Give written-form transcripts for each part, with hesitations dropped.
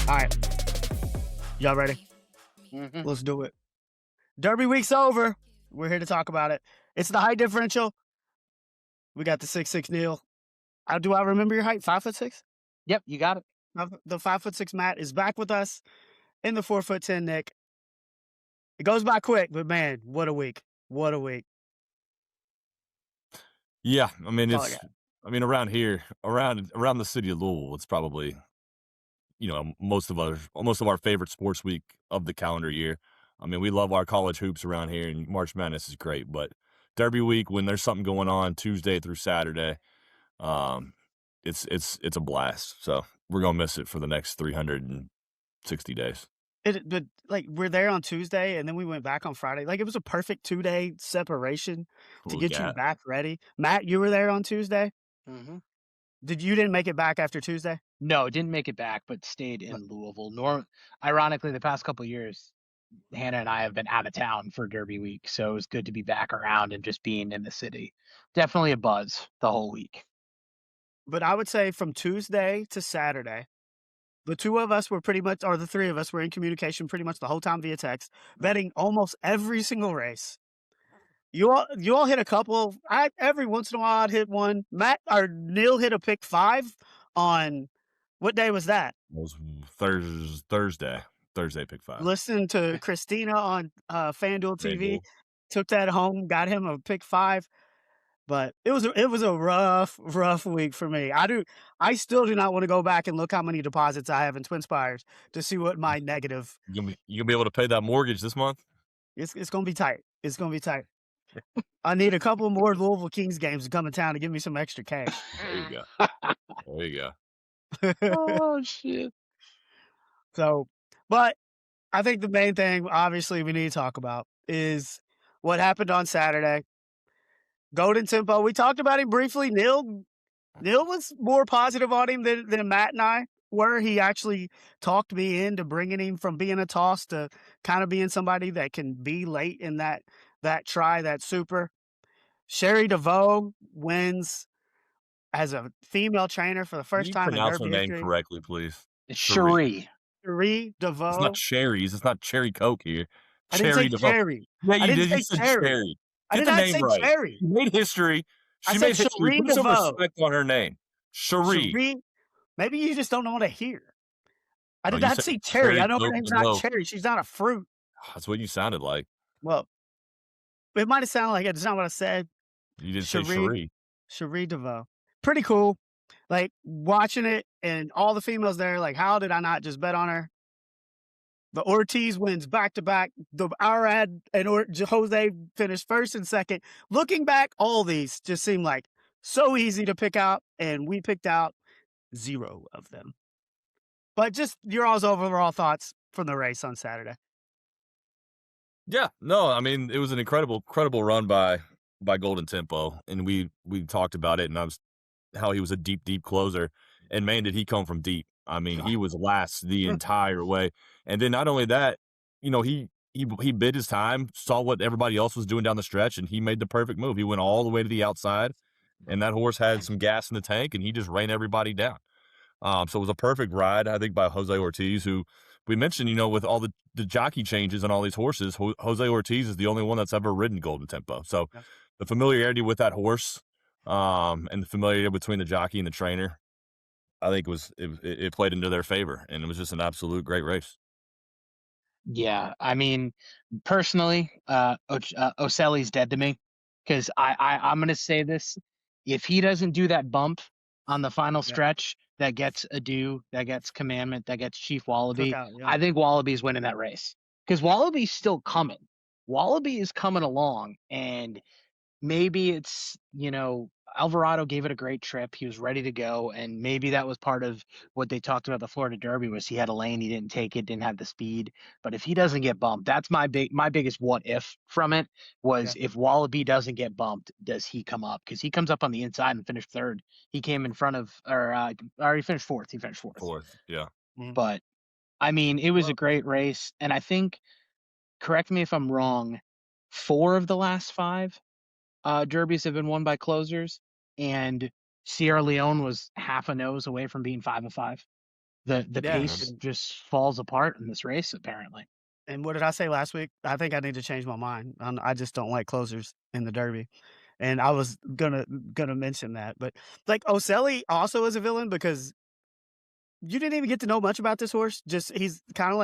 All right. Y'all ready? Mm-hmm. Let's do it. Derby week's over. We're here to talk about it. It's the height differential. We got the 6'6" Neil. Do I remember your height? 5'6"? Yep, you got it. The 5'6" Matt is back with us in the 4'10" Nick. It goes by quick, but man, what a week. What a week. Yeah, I mean, That's all I got. around here, around the city of Louisville, it's probably, most of our favorite sports week of the calendar year. I mean, we love our college hoops around here, and March Madness is great. But Derby week, when there's something going on Tuesday through Saturday, it's a blast. So we're gonna miss it for the next 360 days. But we're there on Tuesday, and then we went back on Friday. Like, it was a perfect 2-day separation to get you back ready. Matt, you were there on Tuesday. Mm-hmm. You didn't make it back after Tuesday? No, didn't make it back, but stayed in Louisville. Ironically, the past couple of years, Hannah and I have been out of town for Derby week, so it was good to be back around and just being in the city. Definitely a buzz the whole week. But I would say from Tuesday to Saturday, the two of us were the three of us were in communication pretty much the whole time via text, betting almost every single race. You all hit a couple. Every once in a while I'd hit one. Matt or Neil hit a pick 5 on what day was that? It was Thursday. Thursday pick 5. Listened to Christina on FanDuel TV. Took that home, got him a pick 5. But it was a rough week for me. I still do not want to go back and look how many deposits I have in Twin Spires to see what my negative. You gonna be able to pay that mortgage this month? It's gonna be tight. It's gonna be tight. I need a couple more Louisville Kings games to come in town to give me some extra cash. There you go. Oh shit. So, but I think the main thing, obviously, we need to talk about is what happened on Saturday. Golden Tempo. We talked about him briefly. Neil was more positive on him than Matt and I were. He actually talked me into bringing him from being a toss to kind of being somebody that can be late in that super. Cherie Devaux wins as a female trainer for the first time in Derby history. Pronounce her name correctly, please. Cherie. Cherie Devaux. It's not cherries. It's not cherry Coke here. I didn't say Cherry. Yeah, you did. You said Cherry. I did not say Cherry. She made history. She made history. Put some respect on her name. Cherie. Maybe you just don't know what to hear. I did not say Cherry. I know her name's not Cherry. She's not a fruit. That's what you sounded like. Well, it might have sounded like it. It's not what I said. You didn't say Cherie. Cherie Devaux. Pretty cool. Like, watching it and all the females there, like, how did I not just bet on her? The Ortiz wins back-to-back. The Arad and Jose finished first and second. Looking back, all these just seem like so easy to pick out, and we picked out 0 of them. But just your all's overall thoughts from the race on Saturday. Yeah, no, I mean, it was an incredible run by Golden Tempo, and we talked about it, and how he was a deep closer, and man, did he come from deep. I mean, he was last the entire way. And then not only that, he bid his time, saw what everybody else was doing down the stretch, and he made the perfect move. He went all the way to the outside, and that horse had some gas in the tank, and he just ran everybody down. So it was a perfect ride, I think, by Jose Ortiz, who we mentioned, with all the jockey changes on all these horses, Jose Ortiz is the only one that's ever ridden Golden Tempo. So the familiarity with that horse, and the familiarity between the jockey and the trainer, I think it played into their favor, and it was just an absolute great race. Yeah, I mean, personally, Oselli's dead to me, because I'm going to say this. If he doesn't do that bump on the final stretch that gets Ado, that gets Commandment, that gets Chief Wallaby, I think Wallaby's winning that race, because Wallaby's still coming. Wallaby is coming along, and maybe it's, Alvarado gave it a great trip. He was ready to go, and maybe that was part of what they talked about the Florida Derby, was he had a lane, he didn't take it, didn't have the speed. But if he doesn't get bumped, that's my biggest what if from it was, if Wallaby doesn't get bumped, does he come up? Because he comes up on the inside and finished third. He came in front of, he finished fourth. He finished fourth. Yeah. But I mean, it was a great race, and I think, correct me if I'm wrong, 4 of the last 5 derbies have been won by closers, and Sierra Leone was half a nose away from being 5-5. The Yeah, pace just falls apart in this race, apparently. and what did I say last week? I think I need to change my mind. I just don't like closers in the Derby, and I was gonna mention that. But like Oselli also is a villain because you didn't even get to know much about this horse. Just he's kind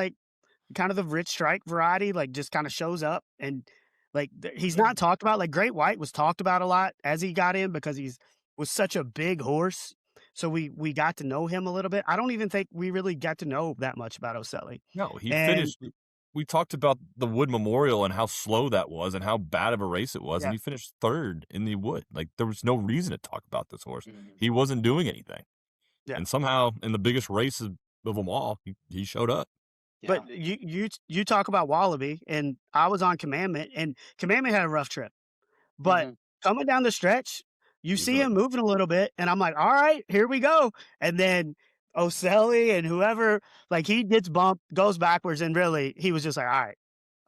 of the Rich Strike variety. Like just kind of shows up and like he's not talked about. Like Great White was talked about a lot as he got in because was such a big horse. So we got to know him a little bit. I don't even think we really got to know that much about Oselli. No, he And finished. We talked about the Wood Memorial and how slow that was and how bad of a race it was, and yeah, he finished third in the Wood. Like there was no reason to talk about this horse. Mhm. He wasn't doing anything, yeah. and somehow in the biggest race of them all, he showed up. Yeah. But you talk about Wallaby, and I was on Commandment, and Commandment had a rough trip. But Mhm. coming down the stretch, you He's see a- him moving a little bit, and I'm like, all right, here we go. And then Oselli and whoever, like he gets bumped, goes backwards, and really he was just like, all right,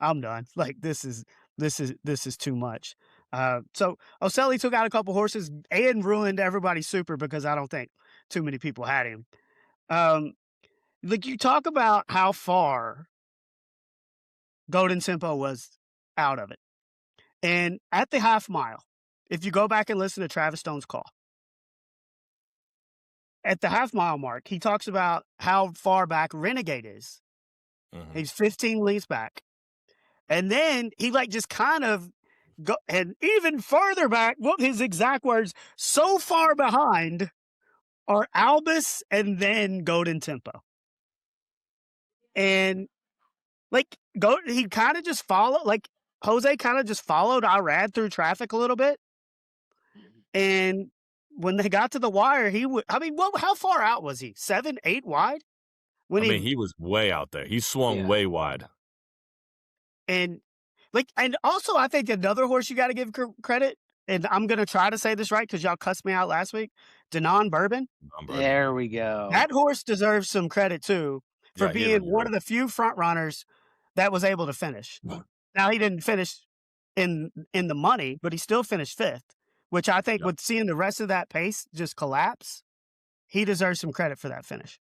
I'm done. Like this is too much. So Oselli took out a couple horses and ruined everybody's super because I don't think too many people had him. Like you talk about how far Golden Tempo was out of it. And at the half mile, if you go back and listen to Travis Stone's call, at the half mile mark, he talks about how far back Renegade is. Mhm. He's 15 lengths back. And then he like just kind of go and even further back, what his exact words, so far behind are Albus and then Golden Tempo. And like he kind of just followed, like Jose kind of just followed Irad through traffic a little bit. And when they got to the wire, how far out was he? 7, 8 wide? He was way out there. He swung way wide. And also I think another horse you got to give credit, and I'm going to try to say this right because y'all cussed me out last week, Denon Bourbon. There we go. That horse deserves some credit too for being one of the few front runners that was able to finish. Now he didn't finish in the money, but he still finished 5th, which I think with seeing the rest of that pace just collapse, he deserves some credit for that finish.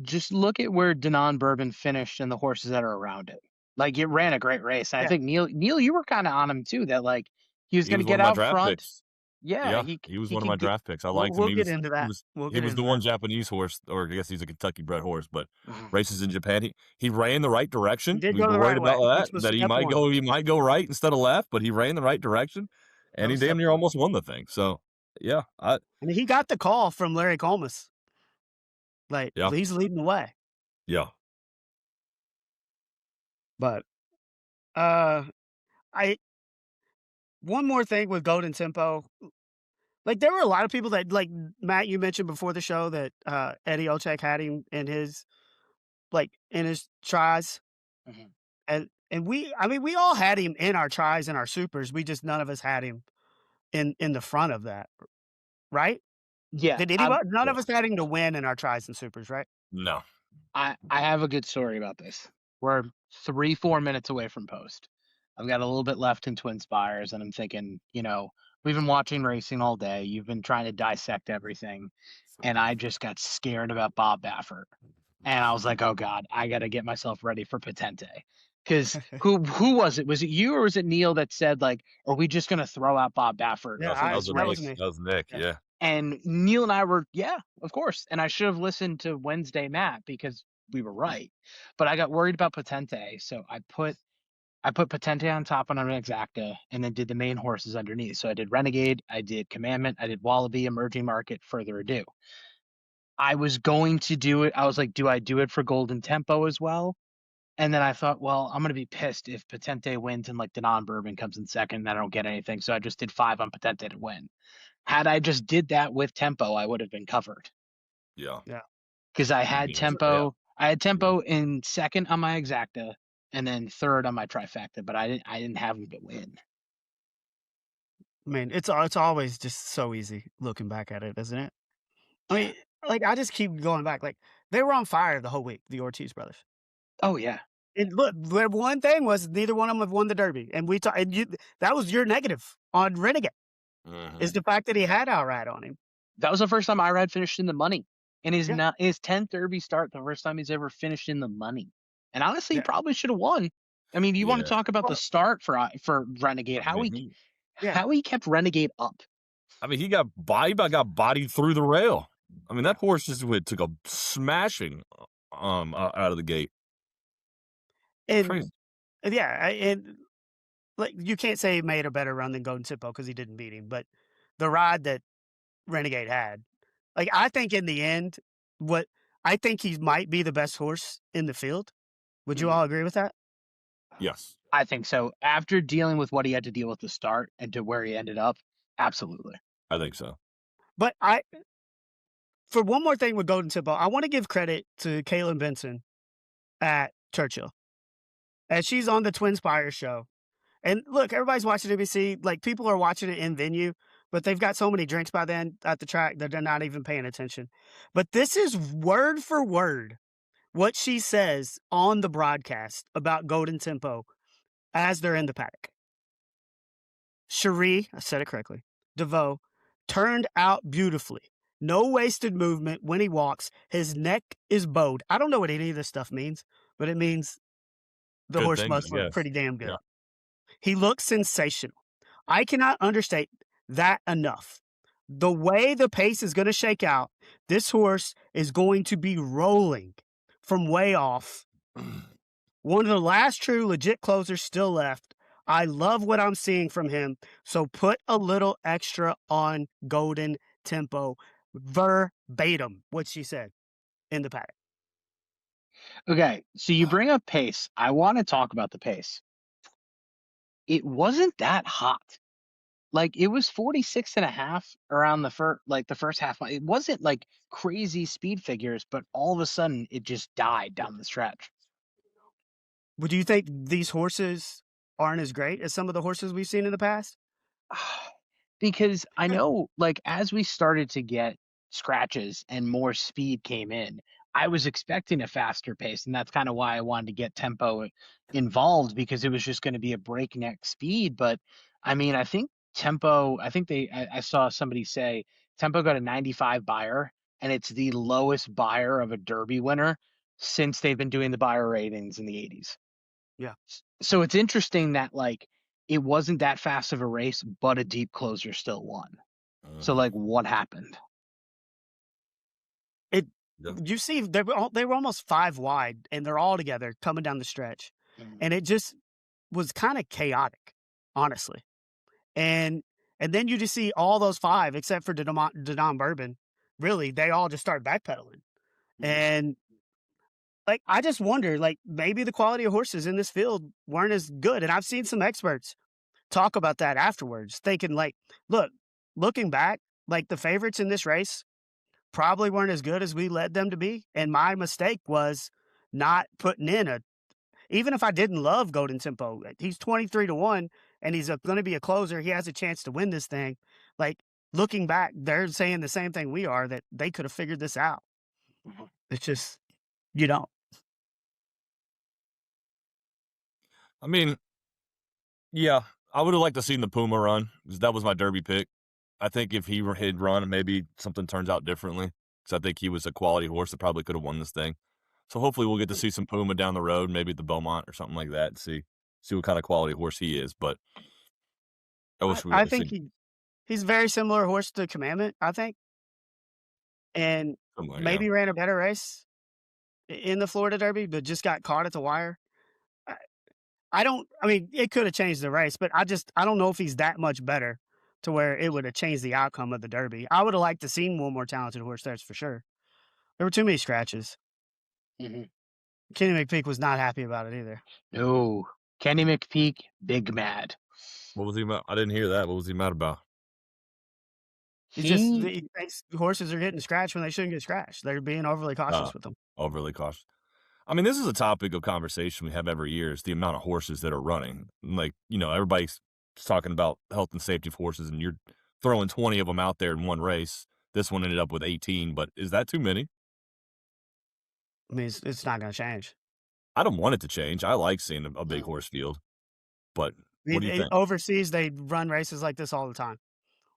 Just look at where Denon Bourbon finished and the horses that are around it. Like it ran a great race. And I think Neil, you were kind of on him too. That like he was going to get out front. Picks. Yeah, he was one of my draft picks. I liked him. We'll get into that. He was the one Japanese horse, or I guess he's a Kentucky bred horse, but races in Japan. He ran the right direction. We were worried about that he might go right instead of left, but he ran the right direction, and he damn near almost won the thing. So yeah, I mean, he got the call from Larry Colmus. Like he's leading the way. Yeah. But one more thing with Golden Tempo. Like there were a lot of people that, like Matt, you mentioned before the show that Eddie Olczyk had him in his tries. And we all had him in our tries and our supers. We just none of us had him in the front of that. Right? Yeah. Did anybody none of us had him to win in our tries and supers, right? No. I have a good story about this. We're 3-4 minutes away from post. I've got a little bit left in Twin Spires, and I'm thinking, we've been watching racing all day. You've been trying to dissect everything, and I just got scared about Bob Baffert. And I was like, oh God, I got to get myself ready for Patente. Because who was it? Was it you or was it Neil that said, like, are we just going to throw out Bob Baffert? Yeah, that was me. That was Nick, yeah. And Neil and I were, yeah, of course. And I should have listened to Wednesday Matt because we were right. But I got worried about Patente, so I put Patente on top on an Exacta and then did the main horses underneath. So I did Renegade, I did Commandment, I did Wallaby, Emerging Market, Further Ado. I was going to do it. I was like, do I do it for Golden Tempo as well? And then I thought, well, I'm going to be pissed if Patente wins and like Denon Bourbon comes in second and I don't get anything. So I just did 5 on Patente to win. Had I just did that with Tempo, I would have been covered. Yeah. Yeah. Because I had Tempo. Yeah. I had Tempo in second on my Exacta and then third on my trifecta, but I didn't have him to win. I mean, it's always just so easy looking back at it, isn't it? I mean, like I just keep going back. Like they were on fire the whole week, the Ortiz brothers. Oh yeah. And look, the one thing was neither one of them have won the Derby, and that was your negative on Renegade, is the fact that he had Irad on him. That was the first time Irad finished in the money and his 10th Derby start, the first time he's ever finished in the money. And honestly, he Yeah. probably should have won. I mean, you want to talk about the start for Renegade? How he kept Renegade up. I mean, he got bodied through the rail. I mean, that horse just took a smashing out of the gate. And Crazy. and like you can't say he made a better run than Golden Tempo because he didn't beat him, but the ride that Renegade had, like I think in the end, I think he might be the best horse in the field. Would you all agree with that? Yes, I think so. After dealing with what he had to deal with the start and to where he ended up, absolutely. I think so. But for one more thing with Golden Tempo, I want to give credit to Kaylin Benson at Churchill, as she's on the Twin Spires show. And look, everybody's watching NBC. Like, people are watching it in venue, but they've got so many drinks by then at the track that they're not even paying attention. But this is word for word what she says on the broadcast about Golden Tempo as they're in the paddock. Cherie, I said it correctly, Devaux, turned out beautifully. No wasted movement when he walks. His neck is bowed. I don't know what any of this stuff means, but it means the Good horse thing, must I look guess. pretty damn good. Yeah. He looks sensational. I cannot understate that enough. The way the pace is going to shake out, this horse is going to be rolling from way off. One of the last true legit closers still left. I love what I'm seeing from him. So put a little extra on Golden Tempo. Verbatim, what she said in the paddock. Okay, so you bring up pace. I want to talk about the pace. It wasn't that hot. Like, it was 46.5 around the first half. It wasn't like crazy speed figures, but all of a sudden it just died down the stretch. Would you think these horses aren't as great as some of the horses we've seen in the past? Because I know, like, as we started to get scratches and more speed came in, I was expecting a faster pace, and that's kind of why I wanted to get Tempo involved, because it was just going to be a breakneck speed. But I mean, I think Tempo, I saw somebody say Tempo got a 95 buyer, and it's the lowest buyer of a Derby winner since they've been doing the buyer ratings in the 80s. Yeah. So it's interesting that, like, it wasn't that fast of a race, but a deep closer still won. So, like, what happened? You see, they were almost 5 wide, and they're all together coming down the stretch, and it just was kind of chaotic, honestly. And then you just see all those 5, except for Denon Bourbon. Really, they all just start backpedaling, and like I just wonder, like maybe the quality of horses in this field weren't as good. And I've seen some experts talk about that afterwards, thinking like, looking back, like the favorites in this race probably weren't as good as we led them to be. And my mistake was not putting in even if I didn't love Golden Tempo, he's 23-1 and he's going to be a closer. He has a chance to win this thing. Like, looking back, they're saying the same thing we are, that they could have figured this out. It's just, you don't. I mean, yeah, I would have liked to seen the Puma run, because that was my Derby pick. I think if he had run, maybe something turns out differently, because I think he was a quality horse that probably could have won this thing. So hopefully we'll get to see some Puma down the road, maybe at the Beaumont or something like that, and see what kind of quality horse he is. But I think he's a very similar horse to Commandment, I think, and maybe ran a better race in the Florida Derby, but just got caught at the wire. I mean, it could have changed the race, but I don't know if he's that much better to where it would have changed the outcome of the Derby. I would have liked to seen one more talented horse, that's for sure. There were too many scratches. Kenny McPeak was not happy about it either. No. Kenny McPeak, big mad. What was he mad? I didn't hear that. What was he mad about? He thinks horses are getting scratched when they shouldn't get scratched. They're being overly cautious with them. Overly cautious. I mean, this is a topic of conversation we have every year, is the amount of horses that are running. Like, everybody's talking about health and safety of horses, and you're throwing 20 of them out there in one race. This one ended up with 18, but is that too many? I mean, it's not going to change. I don't want it to change. I like seeing a big horse field, but what do you think? Overseas, they run races like this all the time.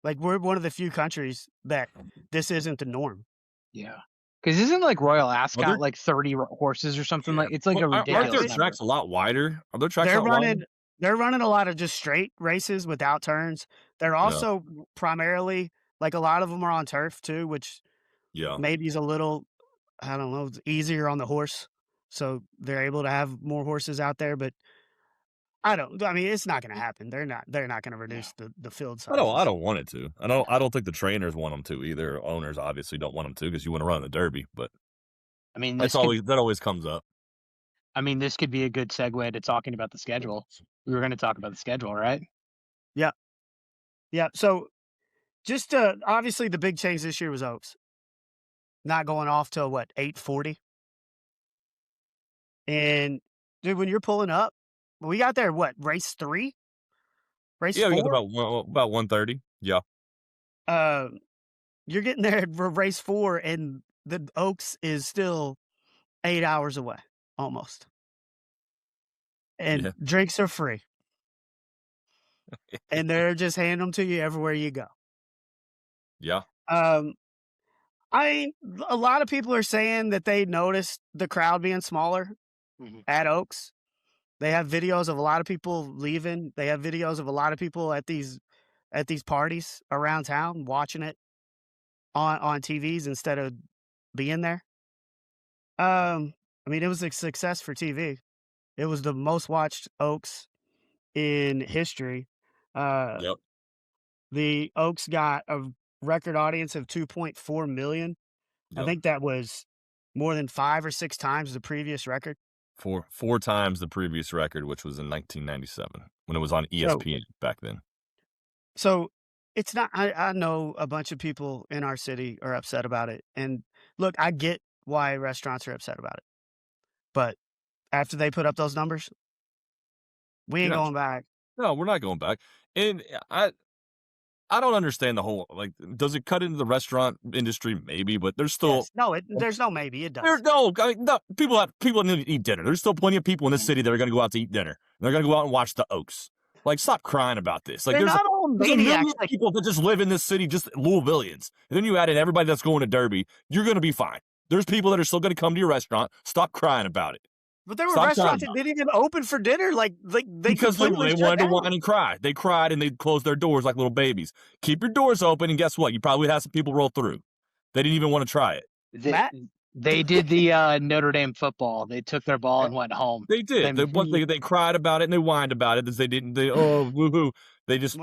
Like, we're one of the few countries that this isn't the norm. Yeah. Because isn't like Royal Ascot there- like 30 horses or something Yeah. like? It's like a Aren't ridiculous their number. tracks a lot wider? Are their tracks They're a lot wider? running a lot of just straight races without turns. They're also primarily like a lot of them are on turf too, which Yeah. maybe is a little, I don't know, easier on the horse. So they're able to have more horses out there, but I mean, it's not going to happen. They're not going to reduce the field sizes. I don't want it to. I don't think the trainers want them to either. Owners obviously don't want them to because you want to run the Derby, but I mean, that always comes up. I mean, this could be a good segue to talking about the schedule. We were going to talk about the schedule, right? Yeah. Yeah. So just obviously the big change this year was Oaks. Not going off till what, 8:40? And dude, when you're pulling up, we got there what, race 3? Race 4? Yeah, we got about 1:30. Yeah. You're getting there for race 4 and the Oaks is still 8 hours away almost. And drinks are free. And they're just handing them to you everywhere you go. Yeah. A lot of people are saying that they noticed the crowd being smaller at Oaks. They have videos of a lot of people leaving. They have videos of a lot of people at these parties around town watching it on TVs instead of being there. I mean, it was a success for TV. It was the most watched Oaks in history. Yep. The Oaks got a record audience of 2.4 million. Yep. I think that was more than 5 or 6 times the previous record. Four times the previous record, which was in 1997 when it was on ESPN back then. So it's not. I know a bunch of people in our city are upset about it, and look, I get why restaurants are upset about it, but after they put up those numbers, we ain't going back. No, we're not going back. And I don't understand the whole, like, does it cut into the restaurant industry? Maybe, but there's still there's no maybe. It does. People need to eat dinner. There's still plenty of people in this city that are going to go out to eat dinner. They're going to go out and watch the Oaks. Like, stop crying about this. Like, there's a million people that just live in this city, just Louisvillians. And then you add in everybody that's going to Derby, you're going to be fine. There's people that are still going to come to your restaurant. Stop crying about it. But there were restaurants that didn't even open for dinner. Because they wanted to whine and cry. They cried and they closed their doors like little babies. Keep your doors open, and guess what? You probably had some people roll through. They didn't even want to try it. They did the Notre Dame football. They took their ball and went home. They did. They cried about it and they whined about it. They didn't. Woohoo! They just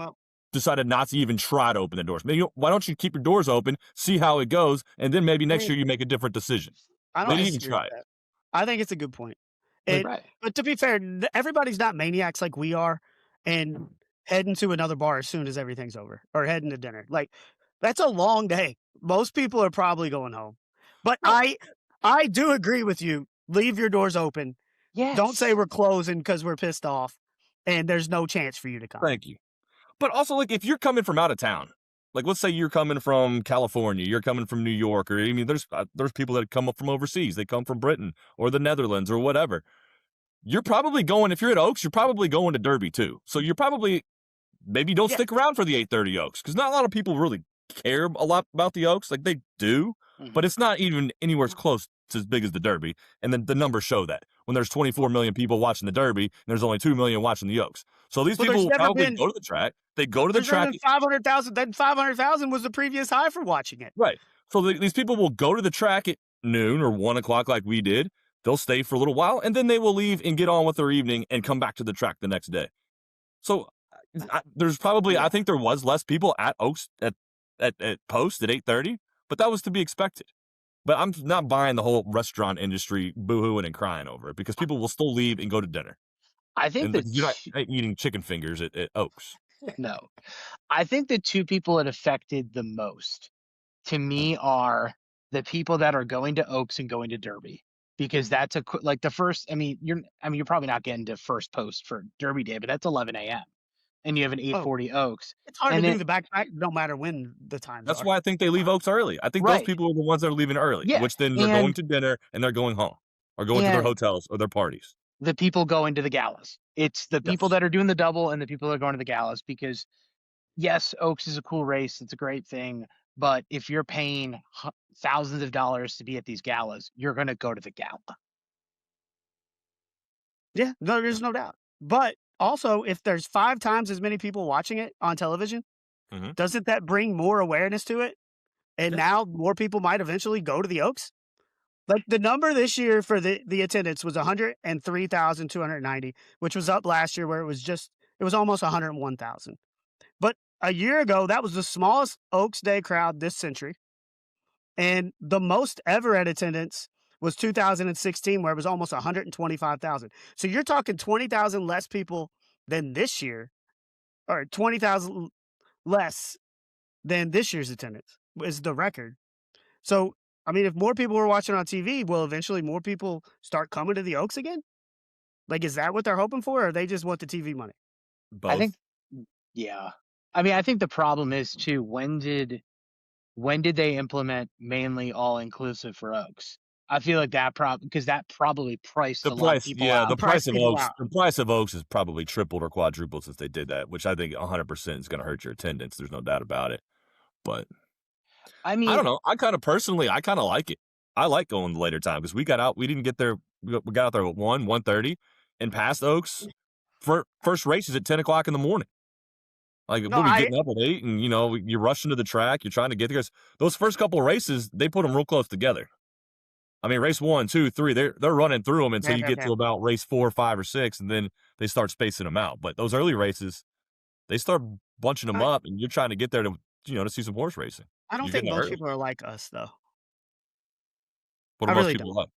decided not to even try to open the doors. Maybe why don't you keep your doors open, see how it goes, and then maybe next year you make a different decision. They didn't even try it. I think it's a good point. But to be fair, everybody's not maniacs like we are and heading to another bar as soon as everything's over or heading to dinner. Like, that's a long day. Most people are probably going home. But I do agree with you. Leave your doors open. Yes. Don't say we're closing because we're pissed off and there's no chance for you to come. Thank you. But also, like, if you're coming from out of town, like, let's say you're coming from California, you're coming from New York, or I mean, there's people that come up from overseas. They come from Britain or the Netherlands or whatever. You're probably going, if you're at Oaks, you're probably going to Derby too. So you're probably, maybe don't stick around for the 8:30 Oaks because not a lot of people really care a lot about the Oaks. Like, they do, but it's not even anywhere close to as big as the Derby. And then the numbers show that when there's 24 million people watching the Derby, and there's only 2 million watching the Oaks. So these people will probably go to the track. They go to the track. 500,000. Then 500,000 was the previous high for watching it. Right. So these people will go to the track at noon or 1 o'clock like we did. They'll stay for a little while, and then they will leave and get on with their evening and come back to the track the next day. So there's probably, I think there was less people at Oaks at Post at 8:30, but that was to be expected. But I'm not buying the whole restaurant industry boohooing and crying over it because people will still leave and go to dinner. I think that you're not eating chicken fingers at Oaks. No. I think the two people it affected the most to me are the people that are going to Oaks and going to Derby. Because that's like the first, you're probably not getting to first post for Derby Day, but that's 11 a.m. and you have an 8:40 Oaks. It's hard to do the back-to-back no matter when the times That's why I think they leave Oaks early. I think those people are the ones that are leaving early, which then they're going to dinner and they're going home or going to their hotels or their parties. The people going to the galas. It's the people that are doing the double and the people that are going to the galas because, yes, Oaks is a cool race. It's a great thing. But if you're paying thousands of dollars to be at these galas, you're going to go to the gala. Yeah, no, there's no doubt. But also, if there's 5 times as many people watching it on television, doesn't that bring more awareness to it? And now more people might eventually go to the Oaks? Like, the number this year for the attendance was 103,290, which was up last year where it was almost 101,000. But a year ago, that was the smallest Oaks Day crowd this century. And the most ever at attendance was 2016, where it was almost 125,000. So you're talking 20,000 less people than this year, or 20,000 less than this year's attendance is the record. So, I mean, if more people were watching on TV, will eventually more people start coming to the Oaks again? Like, is that what they're hoping for, or they just want the TV money? Both. I think, yeah. I mean, I think the problem is too, when did they implement mainly all inclusive for Oaks? I feel like because that probably priced a lot of people out. The price of Oaks has probably tripled or quadrupled since they did that, which I think 100% is going to hurt your attendance. There's no doubt about it. But I mean, I don't know. I kind of like it. I like going the later time because we got out. We didn't get there. We got out there at 1:30 and past Oaks. First race is at 10 o'clock in the morning. Like, we'll be getting up at 8 and, you're rushing to the track. You're trying to get there. Those first couple of races, they put them real close together. I mean, race 1, 2, 3, they're running through them until you get to about race 4, 5, or 6, and then they start spacing them out. But those early races, they start bunching them up, and you're trying to get there to see some horse racing. I don't think most people are like us, though. What do most people like?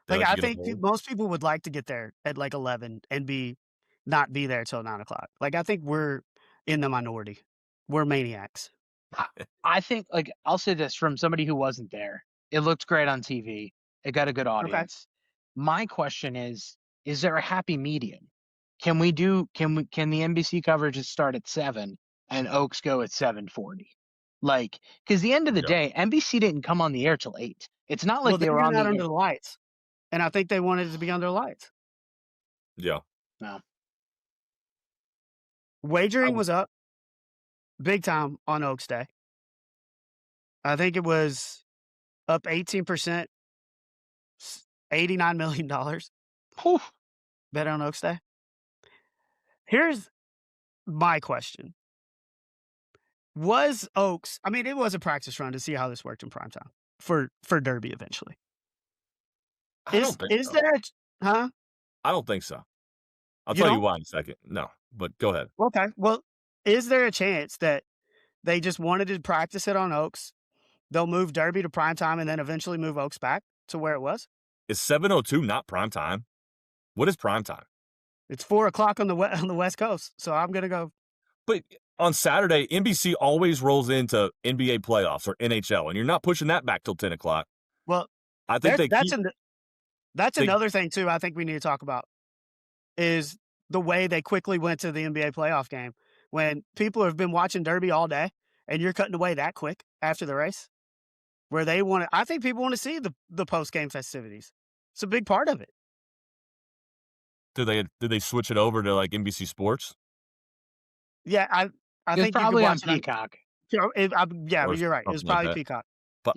Like, I think most people would like to get there at like 11 and not be there till 9 o'clock. Like, I think we're in the minority. We're maniacs. I think, like, I'll say this from somebody who wasn't there. It looked great on TV. It got a good audience. Okay. My question is there a happy medium? Can the NBC coverage start at 7 and Oaks go at 7:40? Like, because the end of the day, NBC didn't come on the air till 8. It's not like they were on under the lights. And I think they wanted it to be under lights. Yeah. No. Wagering was up big time on Oaks Day. I think it was up 18%, $89 million. Whew. Bet on Oaks Day. Here's my question. Was Oaks, I mean, it was a practice run to see how this worked in primetime for Derby eventually. I don't think so. I don't think so. I'll tell you why in a second. No, but go ahead. Okay. Well, is there a chance that they just wanted to practice it on Oaks? They'll move Derby to primetime and then eventually move Oaks back to where it was? Is 7:02 not primetime? What is primetime? It's 4 o'clock on the West Coast, so I'm going to go. But on Saturday, NBC always rolls into NBA playoffs or NHL, and you're not pushing that back till 10 o'clock. Well, I think that's another thing, too, I think we need to talk about, is the way they quickly went to the NBA playoff game. When people have been watching Derby all day, and you're cutting away that quick after the race, where I think people want to see the post-game festivities. It's a big part of it. Did they switch it over to like NBC Sports? Yeah, I think probably on Peacock. You're right. It was probably Peacock. But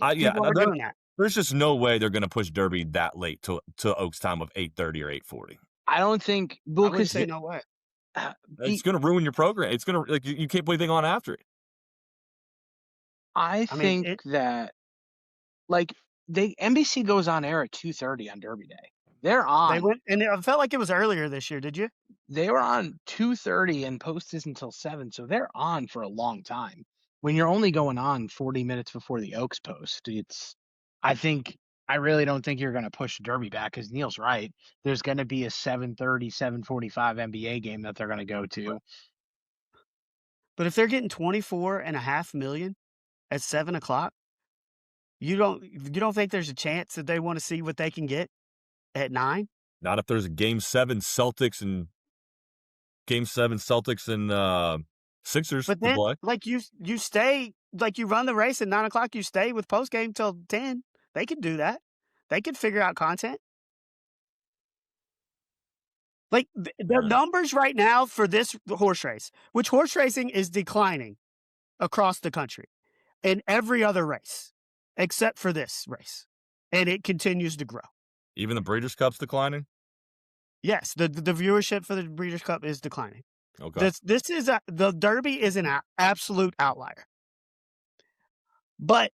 there's just no way they're going to push Derby that late to Oaks time of 8:30 or 8:40. I don't think. I would say no way. It's going to ruin your program. It's going to you can't put anything on after it. I think that NBC goes on air at 2:30 on Derby Day. They're on. They went, and it felt like it was earlier this year. Did you? They were on 2:30 and posted until 7, so they're on for a long time. When you're only going on 40 minutes before the Oaks post, I really don't think you're going to push Derby back because Neil's right. There's going to be a 7:30, 7:45 NBA game that they're going to go to. But if they're getting $24.5 million at 7 o'clock, you don't think there's a chance that they want to see what they can get at 9? Not if there's a Game 7 Celtics and Sixers but then, to play. Like you stay, like you run the race at 9 o'clock, you stay with post game till 10. They could do that. They could figure out content. Like the numbers right now for this horse race, which horse racing is declining across the country. in every other race except for this race, and it continues to grow. Even the Breeders' Cup's declining? Yes, the viewership for the Breeders' Cup is declining. Okay. This is the Derby is an absolute outlier. But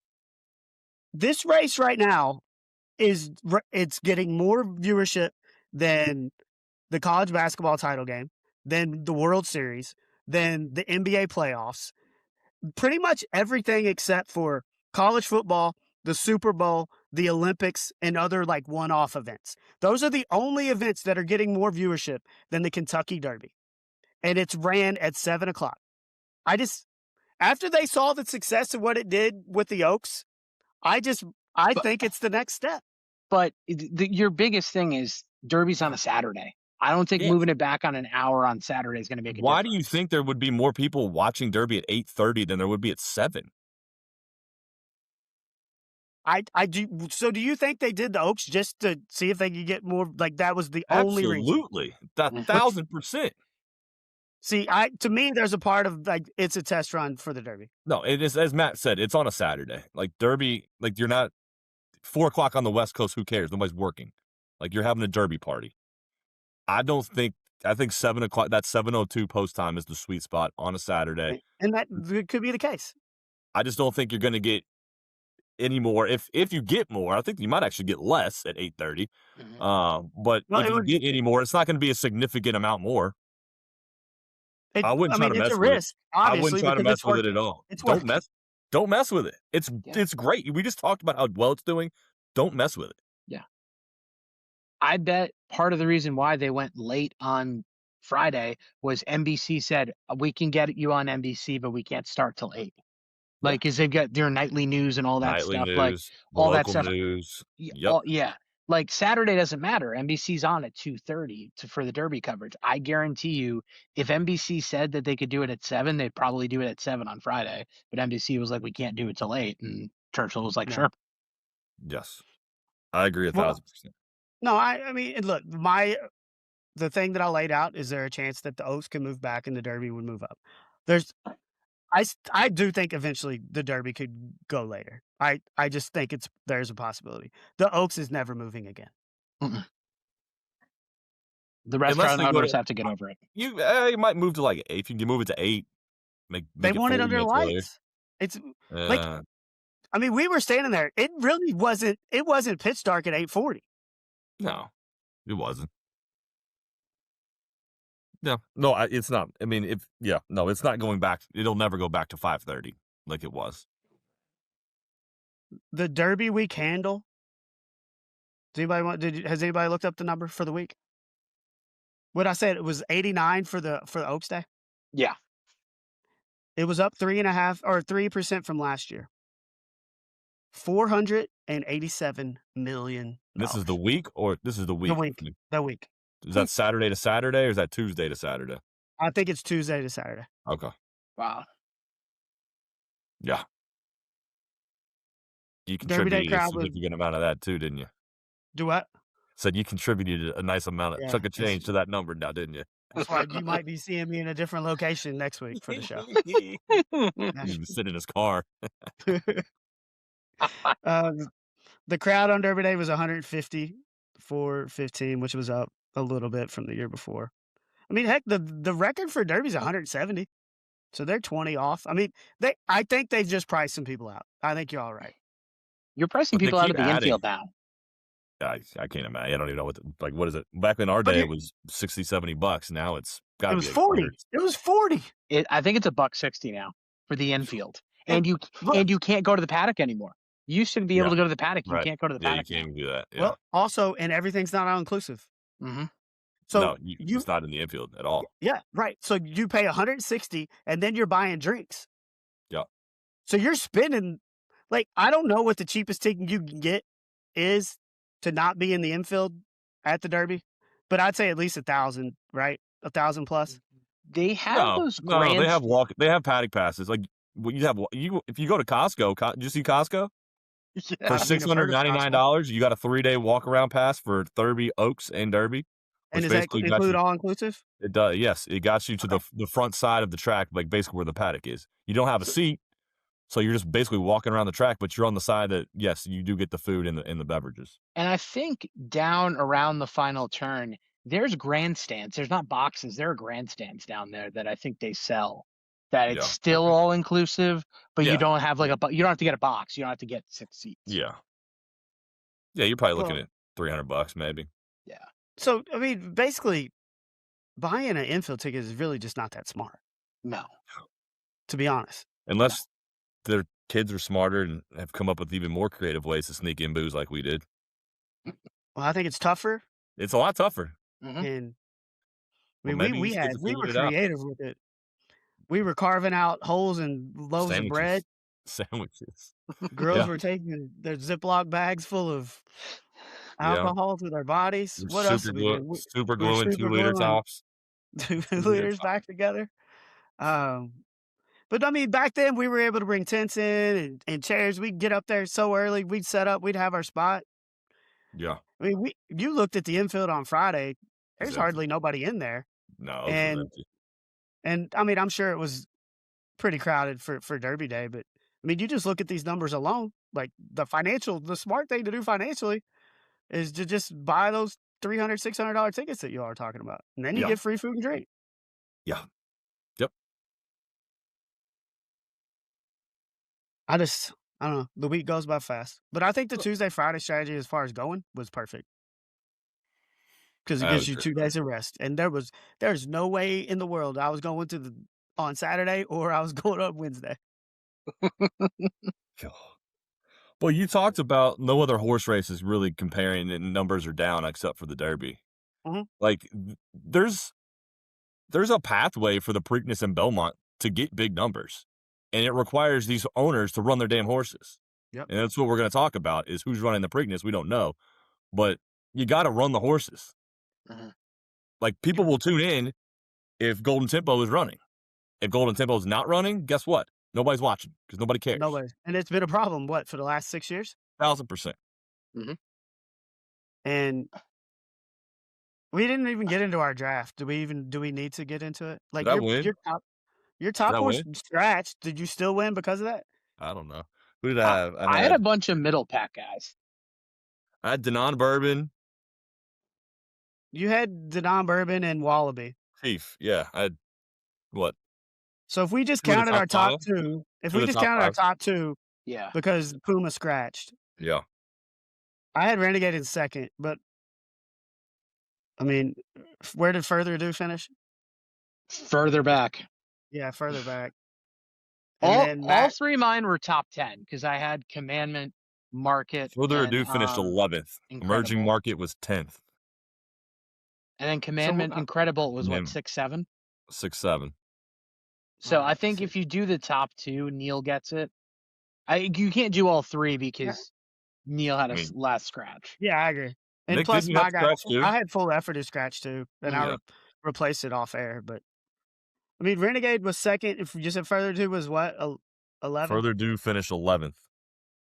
this race right now it's getting more viewership than the college basketball title game, than the World Series, than the NBA playoffs. Pretty much everything except for college football, the Super Bowl, the Olympics, and other like one-off events. Those are the only events that are getting more viewership than the Kentucky Derby. And it's ran at 7 o'clock. After they saw the success of what it did with the Oaks, I think it's the next step. But your biggest thing is Derby's on a Saturday. I don't think moving it back on an hour on Saturday is going to make a difference. Why do you think there would be more people watching Derby at 8:30 than there would be at 7? I do. So do you think they did the Oaks just to see if they could get more? Like that was the only reason? Absolutely. 1,000%. See, to me, there's a part of like it's a test run for the Derby. No, it is, as Matt said, it's on a Saturday. Like Derby, like you're not 4 o'clock on the West Coast. Who cares? Nobody's working. Like you're having a Derby party. I think 7 o'clock, that 7:02 post time is the sweet spot on a Saturday. And that could be the case. I just don't think you're going to get any more. If you get more, I think you might actually get less at 8:30. But if you get any more, it's not going to be a significant amount more. I wouldn't try to mess with it. I wouldn't try to mess with it at all. Don't mess with it. It's great. We just talked about how well it's doing. Don't mess with it. Yeah. I bet part of the reason why they went late on Friday was NBC said, we can get you on NBC, but we can't start till 8. Like, because they've got their nightly news and all that Nightly stuff. news, like, all that stuff. News. Yeah. Like, Saturday doesn't matter. NBC's on at 2:30 for the Derby coverage. I guarantee you, if NBC said that they could do it at 7, they'd probably do it at 7 on Friday. But NBC was like, we can't do it till 8. And Churchill was like, sure. Yes. I agree 1,000%. No, I mean, look, the thing that I laid out, is there a chance that the Oaks can move back and the Derby would move up? I do think eventually the Derby could go later. I just think there's a possibility. The Oaks is never moving again. Mm-mm. The restaurant owners have to get over it. You might move to like 8. If you can move it to 8, make they it want it under lights. Later. It's like, I mean, we were standing there. It really wasn't. It wasn't pitch dark at 8:40. No, it wasn't. Yeah, no, it's not. I mean, it's not going back. It'll never go back to 5:30 like it was. The Derby week handle. Has anybody looked up the number for the week? What I said, it was 89 for the Oaks Day. Yeah, it was up 3.5 or 3% from last year. $487 million. This is the week, or this is the week? The week. Is that Saturday to Saturday, or is that Tuesday to Saturday? I think it's Tuesday to Saturday. Okay. Wow. Yeah. You contributed a significant amount of that too, didn't you? Do what? Said you contributed a nice amount of chunk of change to that number now, didn't you? That's why you might be seeing me in a different location next week for the show. You sit in his car. The crowd on Derby Day was 150,415, which was up a little bit from the year before. I mean, heck, the record for Derby is 170, so they're 20 off. I mean, I think they've just priced some people out. I think you're all right. You're pricing people out of the infield now. I can't imagine. I don't even know what is it? Back in our day, it was $60, $70. Now it's got to be 40. It was 40. I think it's $160 now for the infield, and you can't go to the paddock anymore. You used to be able to go to the paddock. You can't go to the paddock. You can't do that. Yeah. Well, also, and everything's not all inclusive. Mm-hmm. So no, it's not in the infield at all. Yeah, right. So you pay $160, and then you're buying drinks. Yeah. So you're spending, like, I don't know what the cheapest ticket you can get is to not be in the infield at the Derby, but I'd say at least 1,000, right? 1,000 plus. They have those. No, they have paddock passes. Like if you go to Costco, did you see Costco? Yeah, for $699, you got a 3-day walk-around pass for Derby, Oaks, and Derby. And does that include all-inclusive? It does, yes. It got you to the front side of the track, like basically where the paddock is. You don't have a seat, So you're just basically walking around the track, but you're on the side that, yes, you do get the food and the beverages. And I think down around the final turn, there's grandstands. There's not boxes. There are grandstands down there that I think they sell. That it's Yeah. still all inclusive, but you Yeah. don't have like you don't have to get a box. You don't have to get 6 seats. Yeah. Yeah, you're probably looking Well- at $300 maybe. Yeah. So, I mean, basically, buying an infield ticket is really just not that smart, No. to be honest. Unless their kids are smarter and have come up with even more creative ways to sneak in booze like we did. Well, I think it's tougher, It's a lot tougher. Mhm. and I Well, mean, maybe we you get to were figure it out. creative with it. We were carving out holes in loaves of bread. Sandwiches. Girls Yeah. were taking their Ziploc bags full of alcohol to their bodies. You're What else did we do? super we were gluing super 2-liter gluing tops. 2 2-liter liters tops. back together. But I mean, back then we were able to bring tents in and chairs. We'd get up there so early. We'd set up. We'd have our spot. Yeah. I mean, you looked at the infield on Friday. There's Exactly. hardly nobody in there. No, it was And empty. and I mean, I'm sure it was pretty crowded for Derby Day, but I mean, you just look at these numbers alone. Like the smart thing to do financially is to just buy those $300, $600 tickets that you are talking about, and then you Yeah. get free food and drink. Yeah. Yep. I don't know. The week goes by fast, but I think the Tuesday Friday strategy as far as going was perfect because it I gives would you agree 2 days of rest. And there's no way in the world I was going on Saturday or I was going on Wednesday. God. Well, you talked about no other horse races really comparing and numbers are down except for the Derby. Mhm. Like there's a pathway for the Preakness and Belmont to get big numbers, and it requires these owners to run their damn horses. Yep. And that's what we're going to talk about is who's running the Preakness. We don't know, but you got to run the horses. Mhm. Like people will tune in if Golden Tempo is running. If Golden Tempo is not running, guess what? Nobody's watching because nobody cares. Nobody. And it's been a problem, for the last 6 years? 1,000%. And we didn't even get into our draft. Do we need to get into it? Like Did I win? your top I horse win? scratched. Did you still win because of that? I don't know. Who did I have? I had a bunch of middle pack guys. I had Denon Bourbon. You had Denon Bourbon and Wallaby. Chief. Yeah. I had what? So if we just Two of the counted top our top five? 2, if Two of we the just top counted our five? top 2 Yeah. because Puma scratched, Yeah. I had Renegade in second, but I mean, where did Further Ado finish? Further back. Yeah, further back. All And then 3 of mine were top 10 because I had Commandment, Market, Further and, Ado finished 11th. Emerging Incredible. Market was 10th. And then Commandment, Incredible was what, Commandment. 6, 7? 6, 7. So Oh, I think if you do the top 2, Neil gets it. You can't do all 3 because Neil had a last scratch. Yeah, I agree. And Nick, plus, didn't you have scratch too? I had full effort to scratch too, and I Yeah. replaced it off air. But I mean, Renegade was second. If you said Further Ado was what, 11? Further Ado finished 11th.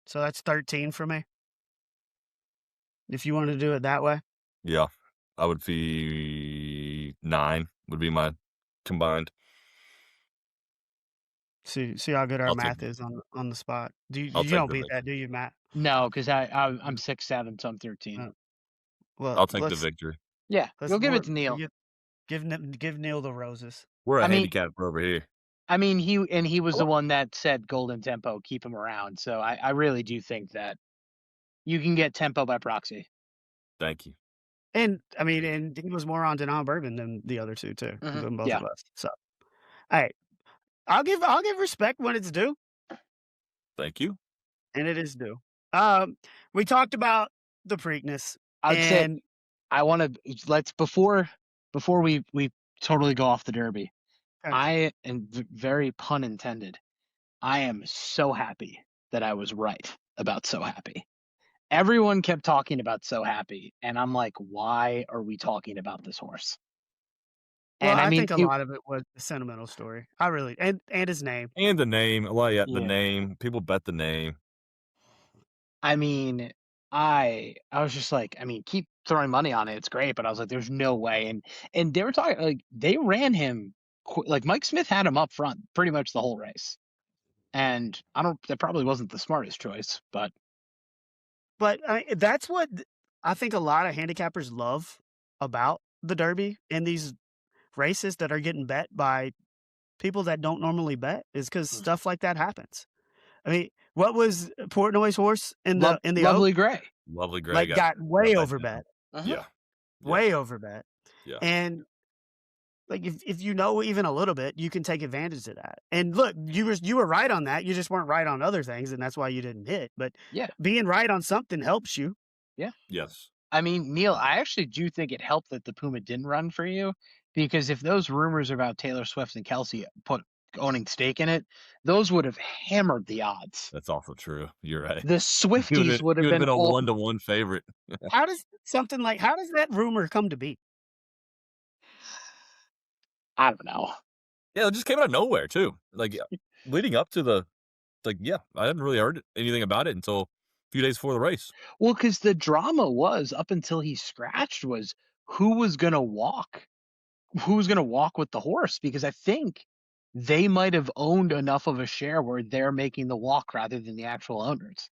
So that's 13 for me. If you wanted to do it that way. Yeah. I would be 9 would be my combined. See how good our I'll take math it. is on the spot. You I'll don't take the beat that, do you, Matt? No, because I'm 6, 7, so I'm 13. Oh. Well, I'll take the victory. Yeah, you'll give it to Neil. Give Neil the roses. We're a I mean- handicap over here. I mean, he was the one that said Golden Tempo, keep him around. So I really do think that you can get Tempo by proxy. Thank you. And I mean, and he was more on Denon Bourbon than the other two too, than both Yeah. of us. So, all right, I'll give respect when it's due, Thank you. and it is due. We talked about the Preakness. I'd say and I want to let's before we totally go off the Derby. Okay. I am very pun intended. I am so happy that I was right about So Happy. Everyone kept talking about So Happy, and I'm like, why are we talking about this horse? well, And I mean, think a lot of it was a sentimental story. I really and his name. And the name. Well, yeah, the Yeah. name. People bet the name. I mean, I was just like, I mean, keep throwing money on it. It's great, but I was like, there's no way. And they were talking like they ran him like Mike Smith had him up front pretty much the whole race. And that probably wasn't the smartest choice, but that's what I think a lot of handicappers love about the Derby and these races that are getting bet by people that don't normally bet is because stuff like that happens. I mean, what was Portnoy's horse in the Lovely Oak? Gray? Lovely Gray Like got way bet over down. bet. Yeah. Way over bet. Yeah. And like if you know even a little bit, you can take advantage of that. And look, you were right on that. You just weren't right on other things, and that's why you didn't hit. But being right on something helps you. Yeah. Yes. I mean, Neil, I actually do think it helped that the Puma didn't run for you, because if those rumors about Taylor Swift and Kelsey owning stake in it, those would have hammered the odds. That's also true. You're right. The Swifties would have been a 1-to-1 favorite. How does that rumor come to be? I don't know. Yeah, it just came out of nowhere too. Like leading up to I hadn't really heard anything about it until a few days before the race. Well, because the drama was up until he scratched was who was going to walk with the horse, because I think they might have owned enough of a share where they're making the walk rather than the actual owners.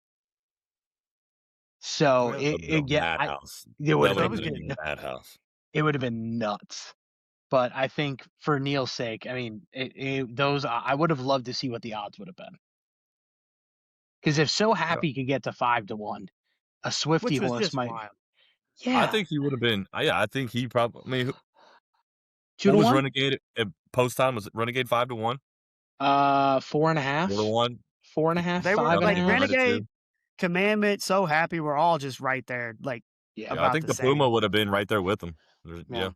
So it would have been a madhouse. It would have been nuts. But I think for Neil's sake, I mean, I would have loved to see what the odds would have been. Because if So Happy could get to 5-1, a Swiftie horse might. Wild. Yeah, I think he would have been. I think he probably. I mean, 2-1. What was Renegade at post time? Was it Renegade 5-1? 4.5. 4-1. 4.5. They were 5.5. like Renegade, Commandment, So Happy. We're all just right there. Like I think the Puma would have been right there with them. Yeah.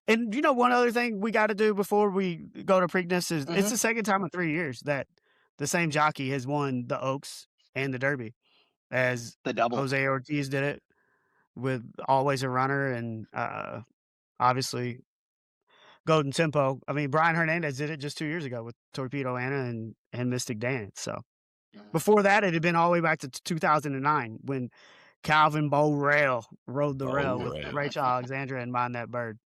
And one other thing we got to do before we go to Preakness is it's the second time in 3 years that the same jockey has won the Oaks and the Derby, as the double. Jose Ortiz did it with Always a Runner, and obviously Golden Tempo. I mean, Brian Hernandez did it just 2 years ago with Torpedo Anna and Mystic Dance. So before that, it had been all the way back to 2009 when Calvin Borel rode the rail with Rachel Alexandra and Mind That Bird.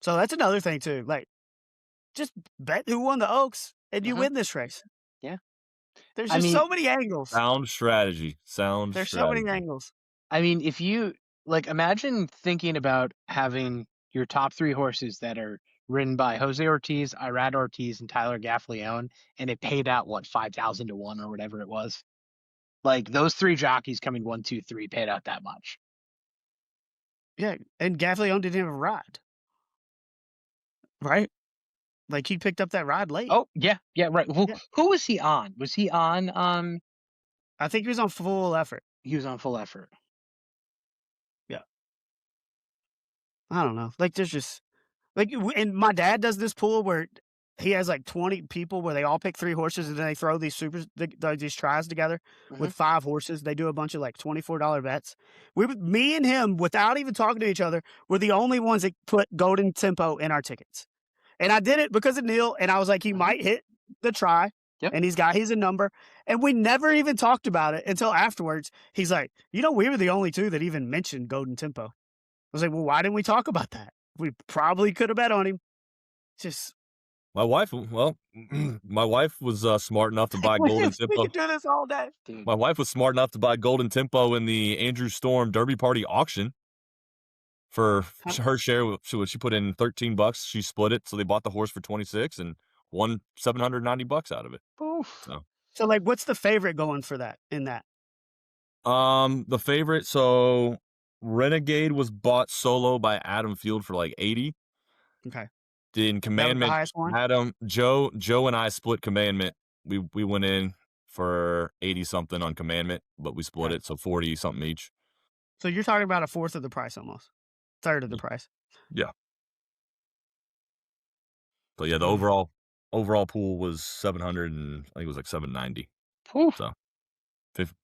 So that's another thing too. Like, just bet who won the Oaks, and you win this race. Yeah, there's just so many angles. Sound strategy. There's so many angles. I mean, if you imagine thinking about having your top 3 horses that are ridden by Jose Ortiz, Irad Ortiz, and Tyler Gaffleone, and it paid out 5,000 to 1 or whatever it was. Like those 3 jockeys coming 1, 2, 3 paid out that much. Yeah, and Gaffleone didn't have a ride. Right? Like he picked up that ride late. Oh, yeah, right. Well, who was he on? Was he on I think he was on Full Effort. He was on Full Effort. Yeah. I don't know. Like there's just and my dad does this pool where he has like 20 people where they all pick 3 horses, and then they throw these these tries together with 5 horses. They do a bunch of like $24 bets. Me and him, without even talking to each other, were the only ones that put Golden Tempo in our tickets. And I did it because of Neil, and I was like, he might hit the try, and he's a number. And we never even talked about it until afterwards. He's like, we were the only 2 that even mentioned Golden Tempo. I was like, well, why didn't we talk about that? We probably could have bet on him. Just... My wife was smart enough to buy Golden Tempo. We could do this all day. Dude. My wife was smart enough to buy Golden Tempo in the Andrew Storm Derby Party auction. For her share, she put in $13. She split it, so they bought the horse for $26 and won $790 out of it. Oof. So like, what's the favorite going for that? In that, the favorite. So Renegade was bought solo by Adam Field for like $80. Okay. Then Commandment, Adam, Joe and I split Commandment. We went in for 80 something on Commandment, but we split it, so 40 something each. So you're talking about a fourth of the price, almost third of the price. Yeah. So yeah, the overall pool was 700, and I think it was like 790. Oof. So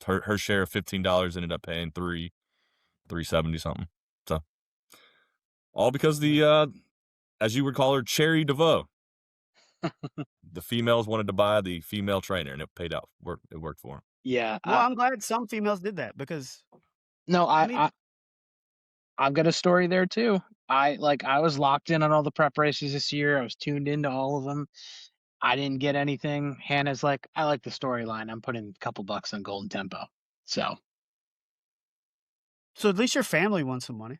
her share of $15 ended up paying $370 something. So all because the as you would call her, Cherie Devaux. The females wanted to buy the female trainer, and it paid out. It worked for them. Yeah. Well, I'm glad some females did that because. No, I've got a story there too. I was locked in on all the prep races this year. I was tuned into all of them. I didn't get anything. Hannah's like, I like the storyline. I'm putting a couple bucks on Golden Tempo. So at least your family won some money.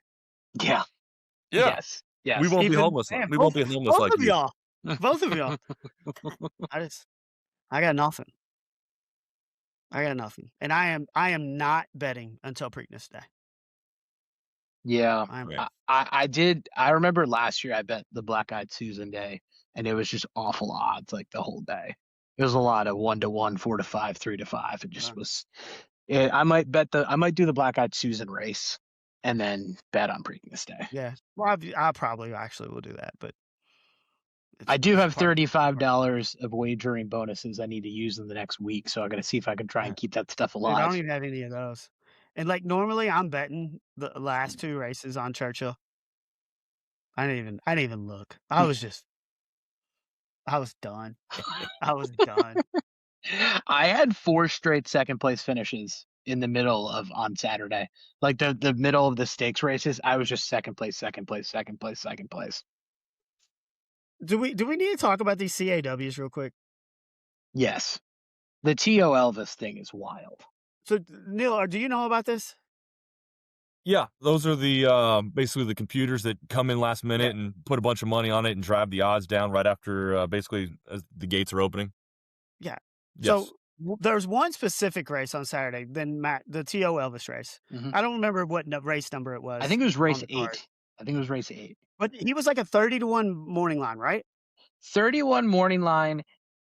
yeah. Yeah. Yes. We won't be homeless. Man, We won't be homeless both like of you. y'all. Both of y'all. I got nothing. And I am not betting until Preakness Day. Yeah. Right. I remember last year I bet the Black Eyed Susan Day, and it was just awful odds like the whole day. It was a lot of 1-1, 4-5, 3-5. It just was. I might do the Black Eyed Susan race, and then bet on Preakness Day. Yeah. Well, I probably actually will do that, but I do have $35 of wagering bonuses I need to use in the next week, so I got to see if I can try and keep that stuff Dude, alive. I don't even have any of those. And like normally I'm betting the last 2 races on Churchill. I didn't even look. I was done. I was done. I had 4 straight second place finishes in the middle of on Saturday. Like the middle of the stakes races, I was just second place. Do we need to talk about these CAWs real quick? Yes. The T.O. Elvis thing is wild. So Neil, do you know about this? Yeah, those are the basically the computers that come in last minute and put a bunch of money on it and drive the odds down right after basically as the gates are opening. Yeah. Yes. So there's one specific race on Saturday, then the T.O. Elvis race. Mhm. I don't remember what race number it was. I think it was race 8. But he was like a 30-1 morning line, right? 31 morning line.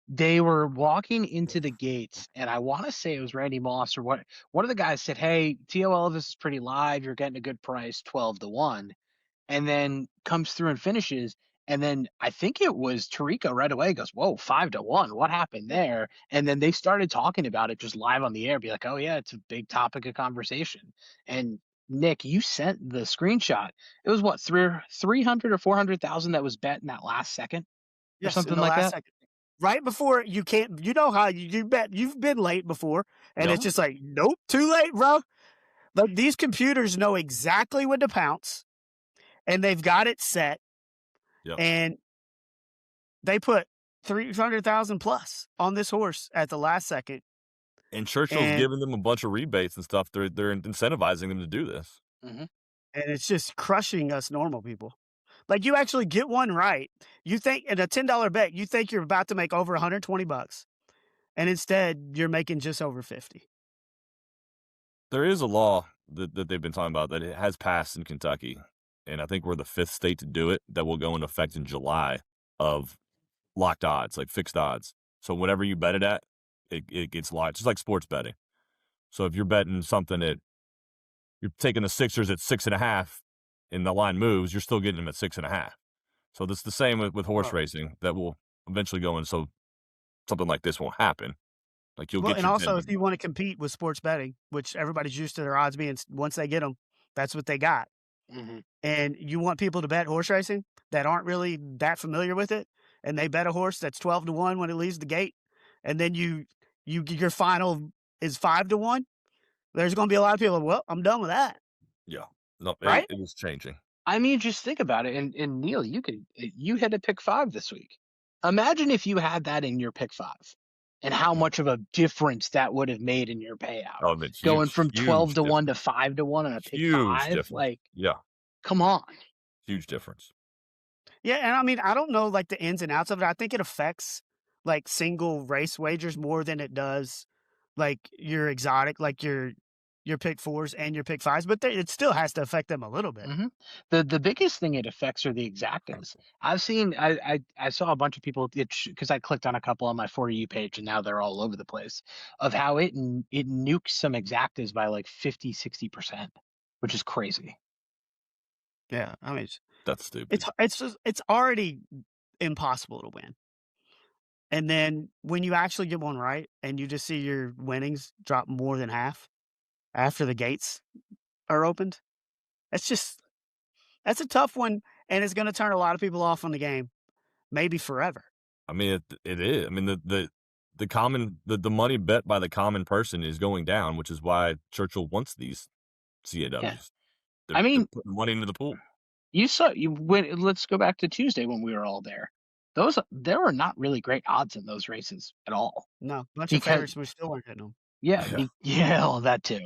They were walking into the gates, and I want to say it was Randy Moss or what. One of the guys said, "Hey, T.O. Elvis is pretty live. You're getting a good price, 12-1." And then comes through and finishes. And then I think it was Tarico right away goes, "Whoa, 5-1. What happened there?" And then they started talking about it just live on the air, be like, "Oh yeah, it's a big topic of conversation." And Nick, you sent the screenshot. It was what 300 or 400,000 that was bet in that last second, or something like that. Second. Right before you can't, you know how you bet you've been late before, and it's just like, nope, too late, bro. Like these computers know exactly when to pounce, and they've got it set, and they put 300,000 plus on this horse at the last second. And Churchill's giving them a bunch of rebates and stuff. They're incentivizing them to do this. Mm-hmm. And it's just crushing us normal people. Like you actually get one right. You think in a $10 bet, you think you're about to make over $120, and instead you're making just over 50. There is a law that they've been talking about that it has passed in Kentucky, and I think we're the 5th state to do it, that will go into effect in July, of locked odds, like fixed odds. So whatever you bet it at, it gets locked, just like sports betting. So if you're betting something you're taking the Sixers at 6.5 and the line moves, you're still getting them at 6.5. So that's the same with horse racing that will eventually go in. So something like this won't happen. Like you'll get. And also, if you want to compete with sports betting, which everybody's used to their odds being, once they get them, that's what they got. Mm-hmm. And you want people to bet horse racing that aren't really that familiar with it, and they bet a horse that's 12-1 when it leaves the gate, and then your final is 5-1. There's going to be a lot of people. Well, I'm done with that. Yeah, no, right? It is changing. I mean, just think about it. And Neil, you had a pick 5 this week. Imagine if you had that in your pick 5, and how much of a difference that would have made in your payout. Oh, it's going from 12-1 to difference. 5-1 on a pick Huge 5. Difference. Like, yeah, come on. Huge difference. Yeah, and I mean, I don't know like the ins and outs of it. I think it affects like single race wagers more than it does like your exotic, like your pick 4s and your pick 5s, but it still has to affect them a little bit. Mm-hmm. The biggest thing it affects are the exactas. I've seen, I saw a bunch of people, because I clicked on a couple on my For You page, and now they're all over the place, of how it nukes some exactas by like 50-60%, which is crazy. Yeah, I mean, that's stupid. It's already impossible to win. And then when you actually get one right and you just see your winnings drop more than half after the gates are opened, that's a tough one, and it's going to turn a lot of people off on the game, maybe forever. I mean, it is. I mean, the money bet by the common person is going down, which is why Churchill wants these CAWs. Yeah. They're putting money into the pool. You saw you when let's go back to Tuesday when we were all there. There were not really great odds in those races at all. No, bunch of Because favorites, we still weren't hitting them. yeah, Yeah. yeah, all that too.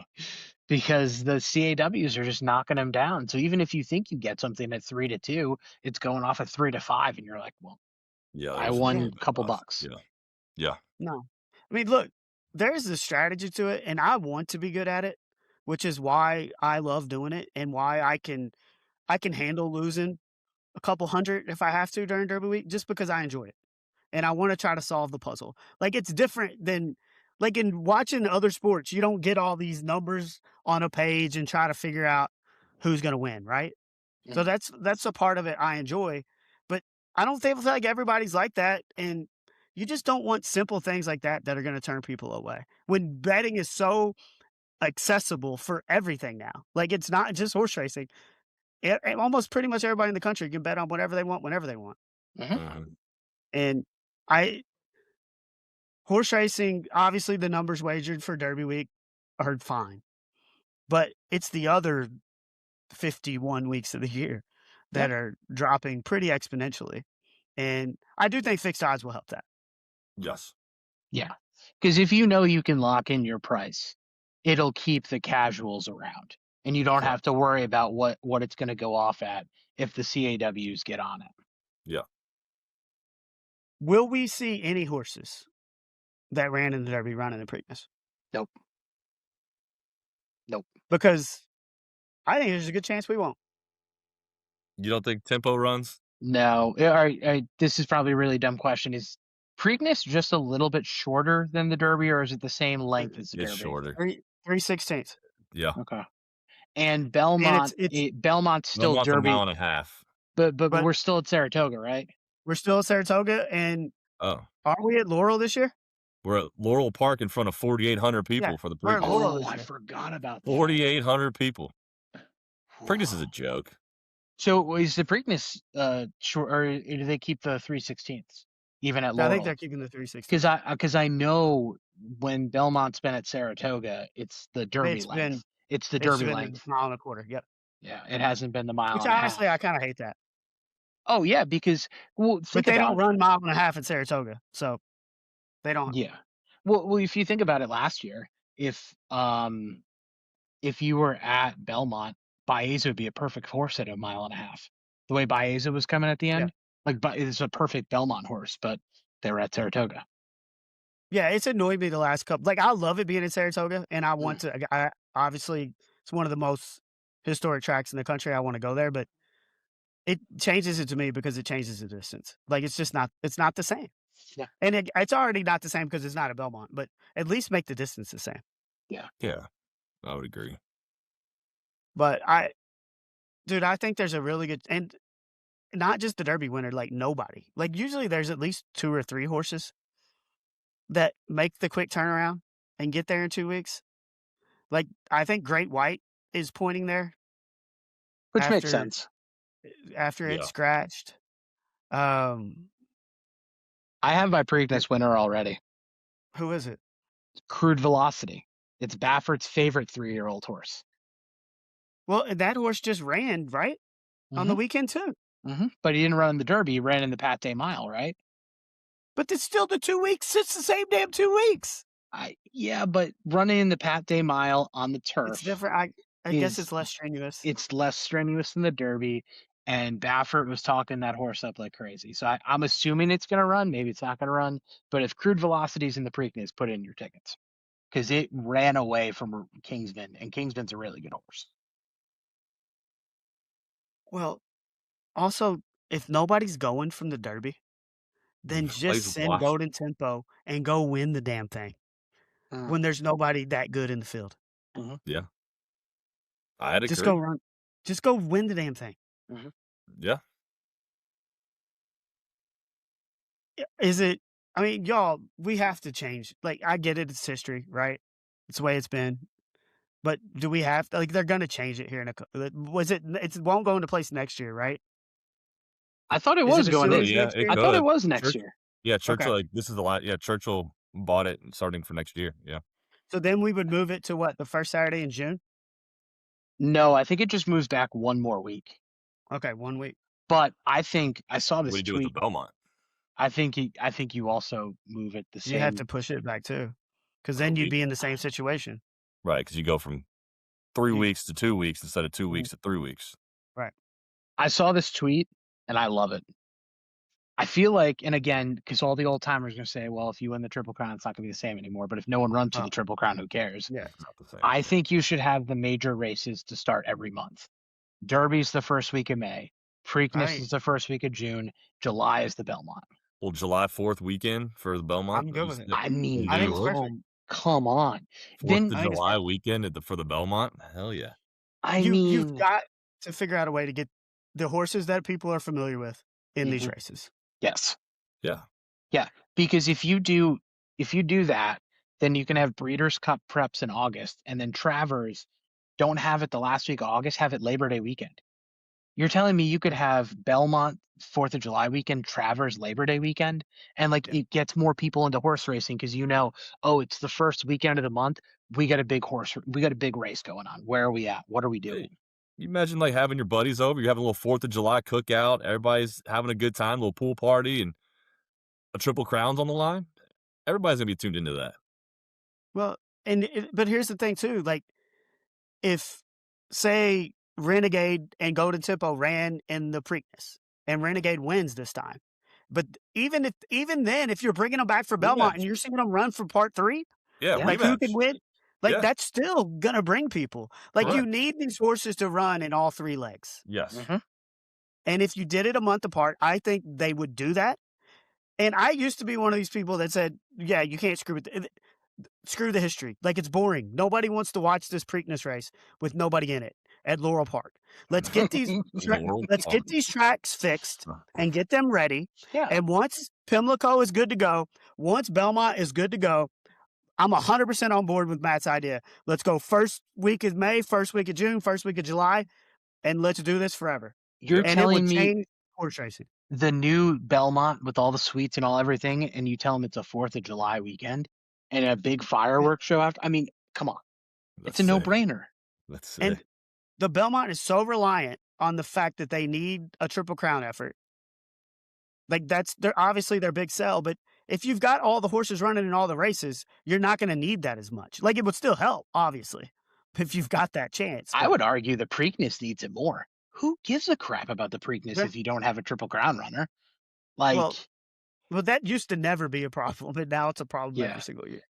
Because the CAWs are just knocking them down. So even if you think you get something at 3-2, it's going off at 3-5, and you're like, well, Yeah. I those are won really a bad couple odds. bucks. Yeah. Yeah. No. I mean, look, there's a strategy to it, and I want to be good at it, which is why I love doing it and why I can handle losing a couple hundred if I have to during Derby week, just because I enjoy it. And I want to try to solve the puzzle. Like, it's different than like in watching other sports, you don't get all these numbers on a page and try to figure out who's going to win, right? So that's a part of it I enjoy, but I don't feel like everybody's like that, and you just don't want simple things like that that are gonna turn people away. When betting is so accessible for everything now, like, it's not just horse racing. Almost pretty much everybody in the country can bet on whatever they want, whenever they want, Mhm. and I horse racing, obviously, the numbers wagered for Derby week are fine, but it's the other 51 weeks of the year that are dropping pretty exponentially. And I do think fixed odds will help that. Yes. Yeah. Because if you know you can lock in your price, it'll keep the casuals around. And you don't have to worry about what it's going to go off at if the CAWs get on it. Yeah. Will we see any horses that ran in the Derby run in the Preakness? Nope. Nope. Because I think there's a good chance we won't. You don't think tempo runs? No. All right, this is probably a really dumb question. Is Preakness just a little bit shorter than the Derby, or is it the same length as the It's Derby? shorter. 3/16. Yeah. Okay. And Belmont, Belmont's still Belmont's Derby, a mile and a half. but we're still at Saratoga, right? We're still at Saratoga, and Oh. are we at Laurel this year? We're at Laurel Park in front of 4,800 people Yeah, for the we're at Preakness. Laurel Oh, this I year. forgot about that. 4,800 people. Preakness is a joke. So is the Preakness short, or do they keep the 3/16ths even at No, I Laurel? think they're keeping the 3/16. Because I know when Belmont's been at Saratoga, it's the Derby length. It's the Derby length. A mile and a quarter. Yep. Yeah, it hasn't been the mile Which and a half. honestly, I kind of hate that. Oh yeah, because But they don't run mile and a half at Saratoga, so they don't. Yeah. Well, if you think about it, last year, if you were at Belmont, Baeza would be a perfect horse at a mile and a half. The way Baeza was coming at the end, it's a perfect Belmont horse, but they were at Saratoga. Yeah, it's annoyed me the last couple. Like, I love it being in Saratoga, and I want to. I obviously, it's one of the most historic tracks in the country. I want to go there, but it changes it to me because it changes the distance. Like, it's just not. It's not the same. Yeah. And it's already not the same because it's not at Belmont. But at least make the distance the same. Yeah. Yeah. I would agree. But dude, I think there's a really good, and not just the Derby winner. Like, nobody. Like, usually there's at least 2 or 3 horses that make the quick turnaround and get there in 2 weeks. Like, I think Great White is pointing there. Which makes sense. After it's scratched. I have my Preakness winner already. Who is it? Crude Velocity. It's Baffert's favorite 3-year-old horse. Well, that horse just ran, right? On the weekend, too. But he didn't run in the Derby. He ran in the Pat Day Mile, right? But it's still the 2 weeks. It's the same damn 2 weeks. Yeah, but running in the Pat Day Mile on the turf. It's different. I guess it's less strenuous. It's less strenuous than the Derby, and Baffert was talking that horse up like crazy. So I'm assuming it's going to run. Maybe it's not going to run. But if Crude Velocity's in the Preakness, put in your tickets. Because it ran away from Kingsman, and Kingsman's a really good horse. Well, also, if nobody's going from the Derby, then just send Golden Tempo and go win the damn thing when there's nobody that good in the field. Yeah. I'd agree. Just go run. Just go win the damn thing. Yeah. Is it? I mean, y'all, we have to change. Like, I get it. It's history, right? It's the way it's been. But do we have to, like, they're going to change it here in it won't go into place next year, right? I thought it was going in. Yeah, I thought it was next year. Yeah, Churchill, like, this is the last. Yeah, Churchill bought it starting for next year. Yeah. So then we would move it to what, the first Saturday in June? No, I think it just moves back one more week. Okay, 1 week. But I think I saw What this do you do with tweet. the Belmont? I think you also move it the You have same. to push it back too, because then you'd be in the same situation. Right, because you go from 3 weeks to 2 weeks instead of 2 weeks to 3 weeks. Right. I saw this tweet and I love it. I feel like, and again, because all the old timers are going to say, well, if you win the Triple Crown, it's not going to be the same anymore. But if no one runs to the Triple Crown, who cares? Yeah. It's not the same. I think you should have the major races to start every month. Derby's the first week of May. Preakness is the first week of June. July is the Belmont. Well, July 4th weekend for the Belmont. I'm good with it. I mean, I think it's perfect. come on. 4th Then of July weekend for the Belmont. Hell yeah. You've got to figure out a way to get the horses that people are familiar with in these races. Yes. Yeah. Yeah. Because if you do that, then you can have Breeders' Cup preps in August, and then Travers don't have it the last week of August, have it Labor Day weekend. You're telling me you could have Belmont 4th of July weekend, Travers Labor Day weekend, and it gets more people into horse racing because it's the first weekend of the month. We got a big race going on. Where are we at? What are we doing? You imagine having your buddies over, you're having a little 4th of July cookout, everybody's having a good time, a little pool party, and a Triple Crown's on the line. Everybody's gonna be tuned into that. Well, but here's the thing too, if say Renegade and Golden Tempo ran in the Preakness and Renegade wins this time, but even then, if you're bringing them back for Belmont and you're seeing them run for part 3, who can win? That's still gonna bring people. You need these horses to run in all 3 legs. Yes. And if you did it a month apart, I think they would do that. And I used to be one of these people that said, yeah, you can't screw the history. It's boring. Nobody wants to watch this Preakness race with nobody in it at Laurel Park. Let's get these tracks fixed and get them ready. Yeah. And once Pimlico is good to go, once Belmont is good to go, I'm 100% on board with Matt's idea. Let's go first week of May, first week of June, first week of July, and let's do this forever. You're telling me change horse racing. The new Belmont with all the suites and all everything, and you tell them it's a 4th of July weekend and a big fireworks show after. I mean, come on. It's a no-brainer. And the Belmont is so reliant on the fact that they need a Triple Crown effort. They're obviously their big sell, but if you've got all the horses running in all the races, you're not going to need that as much. It would still help, obviously, if you've got that chance. I would argue the Preakness needs it more. Who gives a crap about the Preakness if you don't have a Triple Crown runner? Well, that used to never be a problem, but now it's a problem every single year.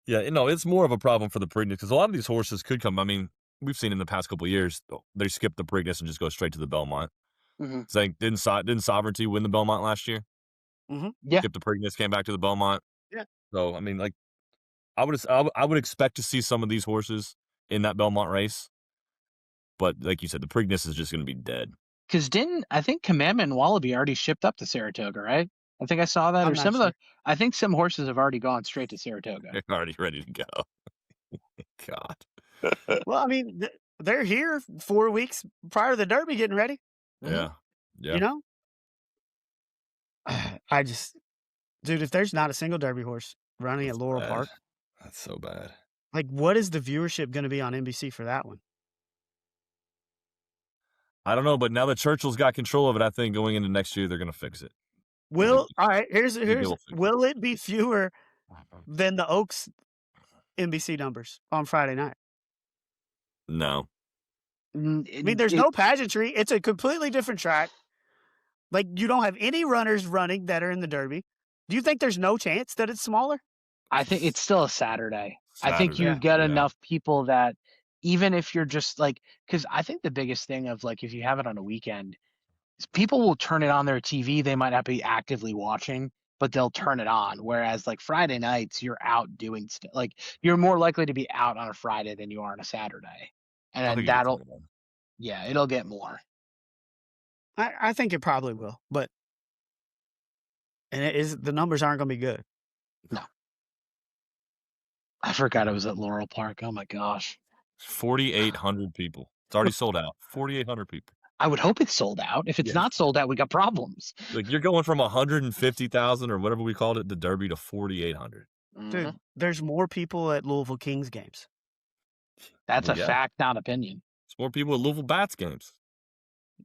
Yeah, it's more of a problem for the Preakness because a lot of these horses could come. I mean, we've seen in the past couple of years, they skip the Preakness and just go straight to the Belmont. Saying, didn't Sovereignty win the Belmont last year? Yeah. Skip the Preakness, came back to the Belmont. Yeah. So, I mean, I would expect to see some of these horses in that Belmont race. But like you said, the Preakness is just going to be dead. Because I think Commandment and Wallaby already shipped up to Saratoga, right? I think I saw that. I think some horses have already gone straight to Saratoga. They're already ready to go. God. Well, I mean, they're here 4 weeks prior to the Derby getting ready. Yeah. Yeah. You know? Dude, if there's not a single Derby horse running at Laurel Park. That's so bad. What is the viewership going to be on NBC for that one? I don't know, but now that Churchill's got control of it, I think going into next year, they're going to fix it. All right, here's will it be fewer than the Oaks NBC numbers on Friday night? No. I mean, there's no pageantry. It's a completely different track. You don't have any runners running that are in the Derby. Do you think there's no chance that it's smaller? I think it's still a Saturday. I think you get enough people that even if you're just because I think the biggest thing of if you have it on a weekend is people will turn it on their TV. They might not be actively watching, but they'll turn it on. Whereas Friday nights, you're out doing stuff. You're more likely to be out on a Friday than you are on a Saturday. And it'll get more. I think it probably will, but the numbers aren't going to be good. No. I forgot it was at Laurel Park. Oh my gosh. 4,800 people. It's already sold out. 4,800 people. I would hope it's sold out. If it's not sold out, we got problems. You're going from 150,000 or whatever we called it, the Derby, to 4,800. Dude, there's more people at Louisville Kings games. That's a fact, not opinion. It's more people at Louisville Bats games.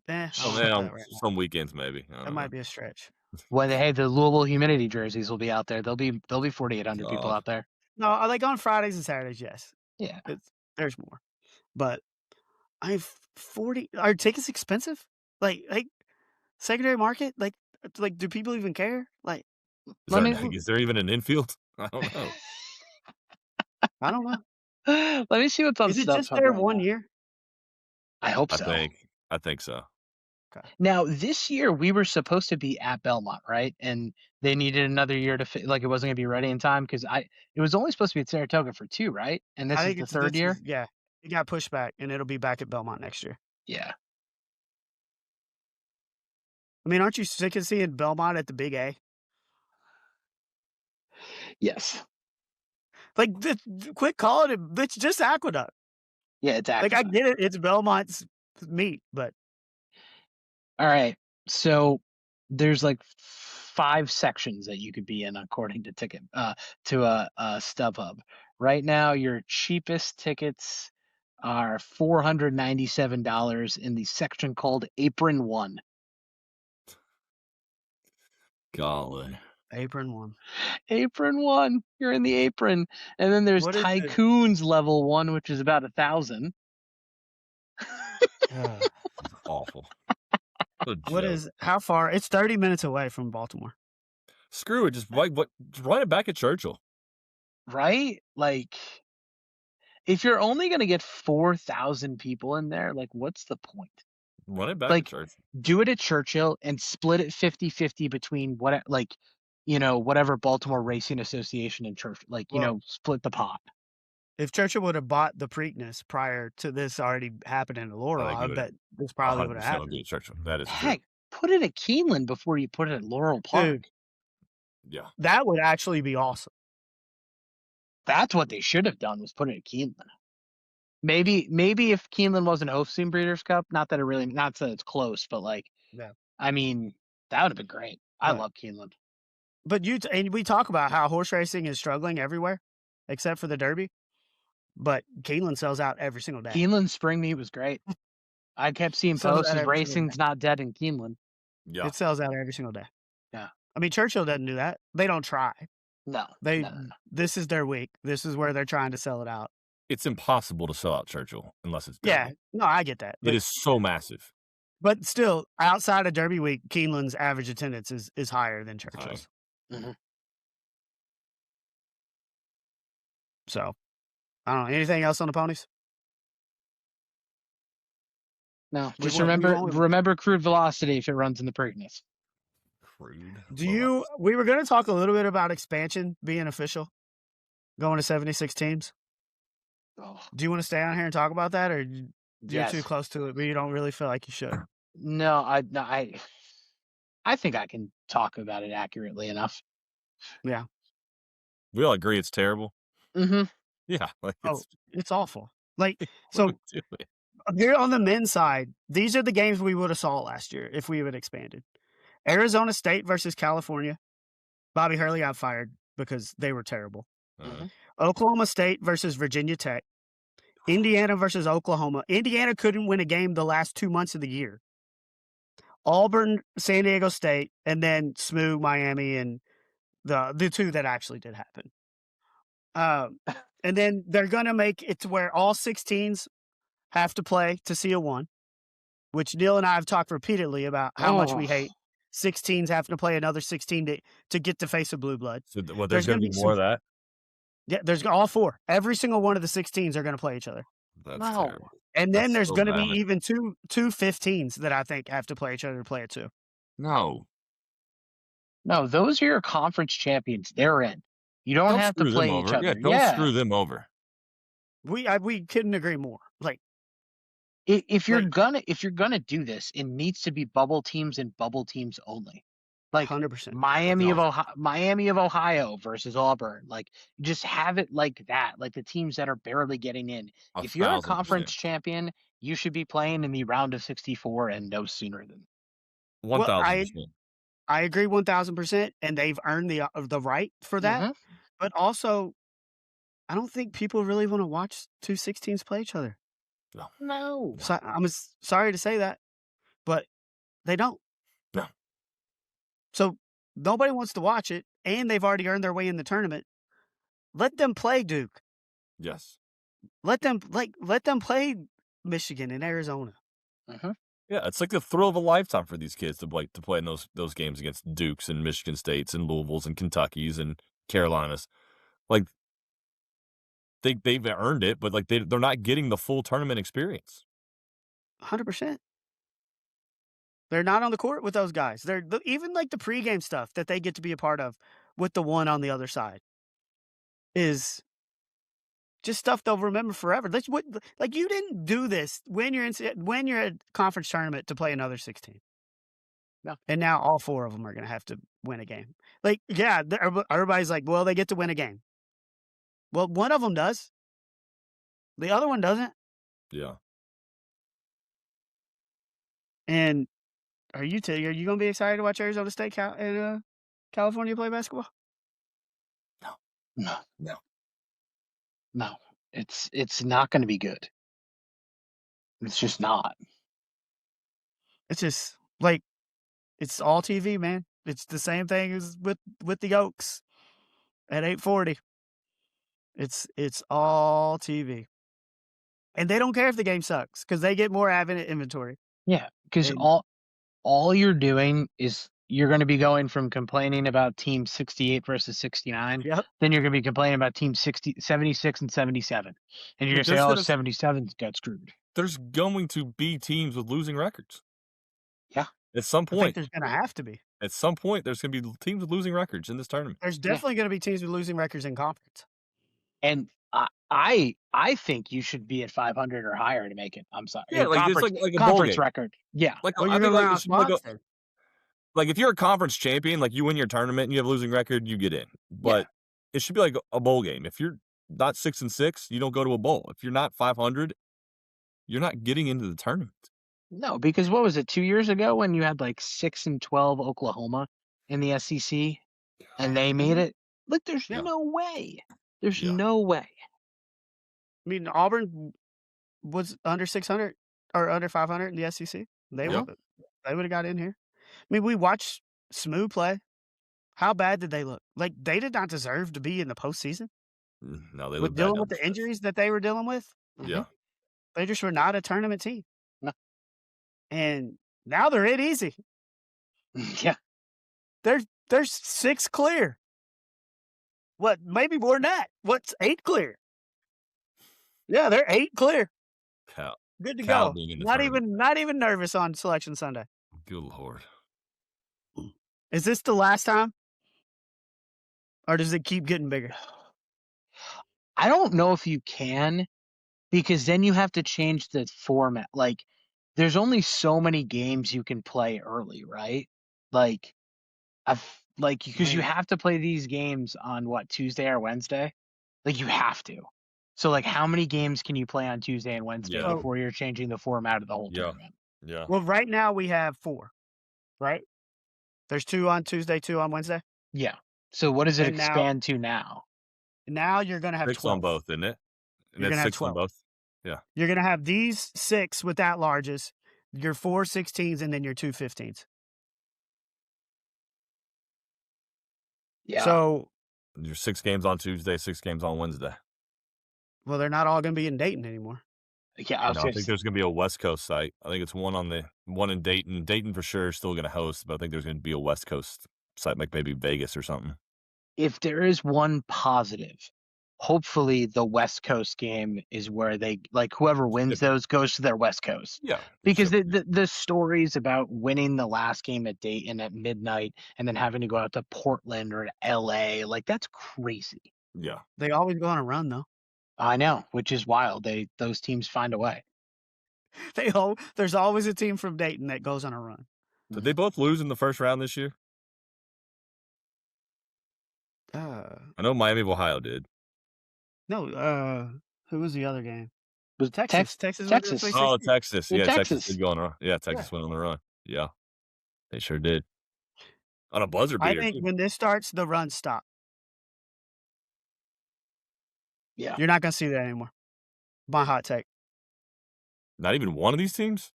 I Some, don't know about that right now. some weekends maybe. I That don't might know. be a stretch. Well, hey, the Louisville humidity jerseys will be out there. There'll be 4,800 people God. out there. No, like on Fridays and Saturdays, yes. Yeah. There's more. But I have 40. Are tickets expensive? Like secondary market? Like do people even care? Like, Is there even an infield? I don't know. I don't know. Let me see what's on Is it StubHub just there right one now. year? I hope I so. think so. Okay. Now, this year we were supposed to be at Belmont, right? And they needed another year to like it wasn't going to be ready in time because it was only supposed to be at Saratoga for 2, right? And this I is think the it's third year. Yeah, it got pushed back, and it'll be back at Belmont next year. Yeah. I mean, aren't you sick of seeing Belmont at the Big A? Yes. Like, quit calling it. It's just Aqueduct. Yeah, it's Like, I get it. It's Belmont's meat, but all right. So there's like 5 sections that you could be in according to StubHub. Right now, your cheapest tickets are $497 in the section called Apron 1. Golly. Apron 1. Apron 1. You're in the apron. And then there's What is it? Tycoons level 1, which is about 1,000. Awful. What is? How far? It's 30 minutes away from Baltimore. Screw it. Just run it back at Churchill. Right? Like, if you're only going to get 4,000 people in there, like, what's the point? Run it back Like, at Churchill. do it at Churchill and split it 50-50 between whatever Baltimore Racing Association and Church, split the pot. If Churchill would have bought the Preakness prior to this already happening in Laurel, I bet this probably would have happened. At Churchill. That is Heck, true. put it at Keeneland before you put it at Laurel Park. Dude, yeah. That would actually be awesome. That's what they should have done, was put it at Keeneland. Maybe if Keeneland wasn't hosting Breeders' Cup, not that it's close, but I mean, that would have been great. I love Keeneland. But and we talk about how horse racing is struggling everywhere, except for the Derby. But Keeneland sells out every single day. Keeneland spring meet was great. I kept seeing posts of racing's not dead in Keeneland. Yeah. It sells out every single day. Yeah. I mean, Churchill doesn't do that. They don't try. No. This is their week. This is where they're trying to sell it out. It's impossible to sell out Churchill unless it's Derby. Yeah. No, I get that. It is so massive. But still, outside of Derby week, Keeneland's average attendance is higher than Churchill's. Mm-hmm. So, I don't know. Anything else on the ponies? No. Just remember crude velocity if it runs in the Preakness. We were going to talk a little bit about expansion being official, going to 76 teams. Oh. Do you want to stay on here and talk about that, or you're too close to it, but you don't really feel like you should? No, I think I can talk about it accurately enough. Yeah. We all agree it's terrible. Mm-hmm. Yeah. It's awful. So here on the men's side, these are the games we would have saw last year if we would have expanded. Arizona State versus California. Bobby Hurley got fired because they were terrible. Mm-hmm. Oklahoma State versus Virginia Tech. Indiana versus Oklahoma. Indiana couldn't win a game the last 2 months of the year. Auburn, San Diego State, and then SMU, Miami, and the two that actually did happen. And then they're going to make it to where all 16s have to play to see a 1, which Neil and I have talked repeatedly about how much we hate 16s having to play another 16 to get to face a blue blood. So there's going to be more of that? Yeah, there's all 4. Every single one of the 16s are going to play each other. That's terrible. And then there's going to be even two 15s that I think have to play each other to play it too. No, those are your conference champions. They're in. You don't have to play each other. Yeah, don't screw them over. We couldn't agree more. If you're gonna do this, it needs to be bubble teams and bubble teams only. 100%. Miami of Ohio versus Auburn. Just have it like that. Like the teams that are barely getting in. If you're a conference champion, you should be playing in the round of 64 and no sooner than 1,000%. I agree 1,000%, and they've earned the right for that. Mm-hmm. But also, I don't think people really want to watch two 16s play each other. No. So, I'm sorry to say that. but they don't. No. So nobody wants to watch it, and they've already earned their way in the tournament. Let them play Duke. Yes. Let them play Michigan and Arizona. Uh-huh. Yeah, it's like the thrill of a lifetime for these kids to play in those games against Dukes and Michigan States and Louisville's and Kentucky's and Carolinas. Like they've earned it, but like they're not getting the full tournament experience. 100%. They're not on the court with those guys. They're even like the pregame stuff that they get to be a part of with the one on the other side is just stuff they'll remember forever. That's what, like, you didn't do this when you're at conference tournament to play another 16. No. And now all 4 of them are going to have to win a game. Like, yeah, everybody's like, well, they get to win a game. Well, one of them does. The other one doesn't. Yeah. And are you going to be excited to watch Arizona State and California play basketball? No. It's not going to be good. It's just not. It's just like, it's all TV, man. It's the same thing as with the Oaks at 8:40. It's all TV. And they don't care if the game sucks because they get more avid inventory. Yeah, because And- all you're doing is you're going to be going from complaining about team 68 versus 69. Yep. Then you're going to be complaining about team 76 and 77. And you're going to say, There's oh, gonna- 77 got screwed. There's going to be teams with losing records. Yeah. At some I think point. there's going to have to be. At some point, there's going to be teams with losing records in this tournament. There's definitely going to be teams with losing records in conference. And I think you should be at 500 or higher to make it. I'm sorry. Yeah, like it's conference, like a bowl conference game. record. Yeah. Like Well, I you're think going like, around it should be like, spots then. like if you're a conference champion, like you win your tournament and you have a losing record, you get in. But it should be like a bowl game. If you're not 6-6, you don't go to a bowl. If you're not 500, you're not getting into the tournament. No, because what was it, 2 years ago when you had like 6-12 Oklahoma in the SEC and they made it? Like, there's Yeah. no way. There's Yeah. no way. I mean, Auburn was under 600 or under 500 in the SEC. They Yeah. would have got in here. I mean, we watched Smooth play. How bad did they look? Like, they did not deserve to be in the postseason. No, they With look dealing bad with the injuries that they were dealing with. Yeah. They just were not a tournament team. No. And now they're in easy. Yeah. There's 6 clear. What? Maybe more than that. What's 8 clear? Yeah, they're 8 clear. Cal. Good to Cal go. being in the Not tournament. even nervous on Selection Sunday. Good Lord. Is this the last time? Or does it keep getting bigger? I don't know if you can, because then you have to change the format. Like, there's only so many games you can play early, right? Like, because you have to play these games on what, Tuesday or Wednesday? Like, you have to. So, like, how many games can you play on Tuesday and Wednesday Yeah. before you're changing the format of the whole Yeah. tournament? Yeah. Well, right now we have 4, right? There's 2 on Tuesday, 2 on Wednesday. Yeah. So what does it And now- expand to now? Now you're going to have 6 12. on both, isn't it? And You're that's gonna have 6 on 12. both. You're going to have these 6 with at larges, your 4 16s, and then your 2 15s. Yeah. So, Your 6 games on Tuesday, 6 games on Wednesday. well, they're not all going to be in Dayton anymore. yeah, No, I think there's going to be a West Coast site. I think it's one in Dayton. Dayton for sure is still going to host, but I think there's going to be a West Coast site, like maybe Vegas or something. if there is one positive, hopefully the West Coast game is where they, like, whoever wins those goes to their West Coast. Yeah. Because the stories about winning the last game at Dayton at midnight and then having to go out to Portland or to LA, like, that's crazy. Yeah. They always go on a run, though. I know, which is wild. Those teams find a way. There's always a team from Dayton that goes on a run. Did they both lose in the first round this year? I know Miami of Ohio did. No, who was the other game? Was Texas. Texas. Texas. Oh, Texas. Well, Yeah, Texas Texas. did go on a run. Yeah, Texas went on the run. Yeah. They sure did. On a buzzer I beater. think too. when this starts, the run stop. Yeah. You're not going to see that anymore. My hot take. Not even one of these teams?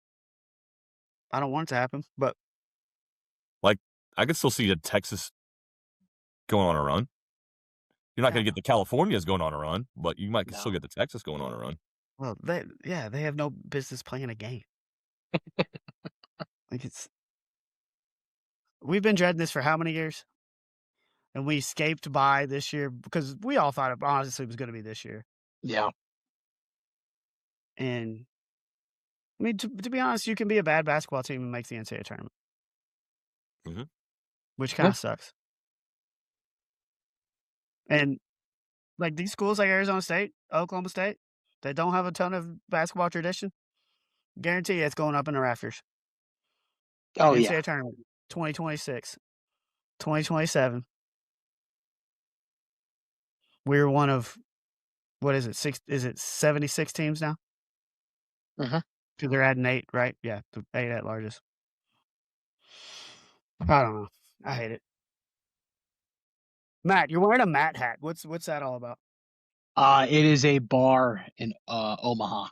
I don't want it to happen, but Like, I could still see a Texas going on a run. You're not going to get the Californias going on a run, but you might still get the Texas going on a run. well, they have no business playing a game. Like we've been dreading this for how many years? And we escaped by this year because we all thought it honestly was going to be this year. Yeah. And I mean, to be honest, you can be a bad basketball team and make the NCAA tournament, which kind of sucks. And like these schools like Arizona State, Oklahoma State, they don't have a ton of basketball tradition. Guarantee it's going up in the rafters. Oh, NCAA yeah. tournament, 2026, 2027. We're one of, what is it, is it 76 teams now? Uh-huh. Because they're adding 8, right? Yeah, the 8 at largest. I don't know. I hate it. Matt, you're wearing a Matt hat. What's that all about? It is a bar in Omaha.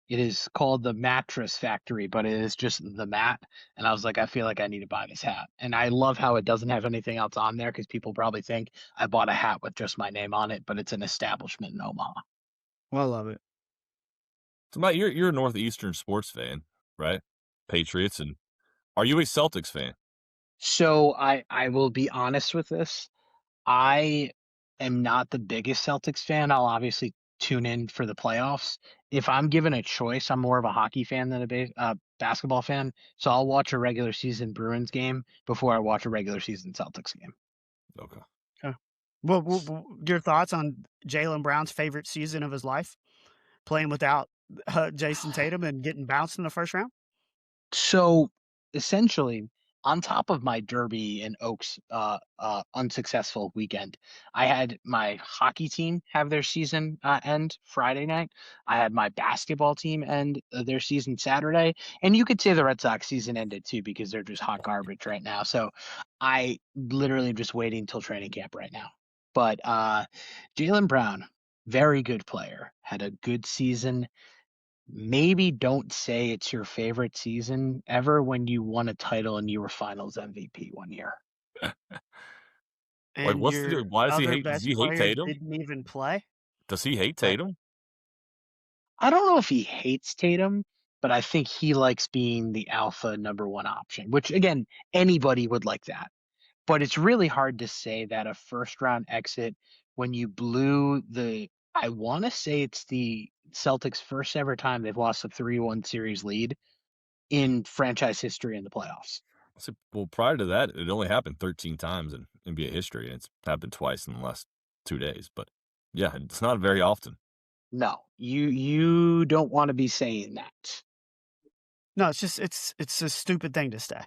It is called the Mattress Factory, but it is just the mat. And I was like, I feel like I need to buy this hat. And I love how it doesn't have anything else on there because people probably think I bought a hat with just my name on it, but it's an establishment in Omaha. Well, I love it. So, Matt, you're a Northeastern sports fan, right? Patriots. And are you a Celtics fan? So I will be honest with this. I am not the biggest Celtics fan. I'll obviously tune in for the playoffs. If I'm given a choice, I'm more of a hockey fan than a basketball fan. So I'll watch a regular season Bruins game before I watch a regular season Celtics game. Okay. Well, your thoughts on Jaylen Brown's favorite season of his life, playing without Jason Tatum and getting bounced in the first round? So essentially, on top of my Derby and Oaks unsuccessful weekend, I had my hockey team have their season end Friday night. I had my basketball team end their season Saturday. And you could say the Red Sox season ended too because they're just hot garbage right now. So I literally am just waiting until training camp right now. But Jaylen Brown, very good player, had a good season. Maybe don't say it's your favorite season ever when you won a title and you were finals MVP one year. Like, And what's the your deal? Why does he other hate? Does best he hate players Tatum? didn't even play? Does he hate Like, Tatum? I don't know if he hates Tatum, but I think he likes being the alpha number one option, which again, anybody would like that. But it's really hard to say that a first round exit when you blew I want to say it's the Celtics' first ever time they've lost a 3-1 series lead in franchise history in the playoffs. I said, well, prior to that, it only happened 13 times in NBA history, and it's happened twice in the last 2 days. But yeah, it's not very often. No, you don't want to be saying that. no, it's just it's a stupid thing to say.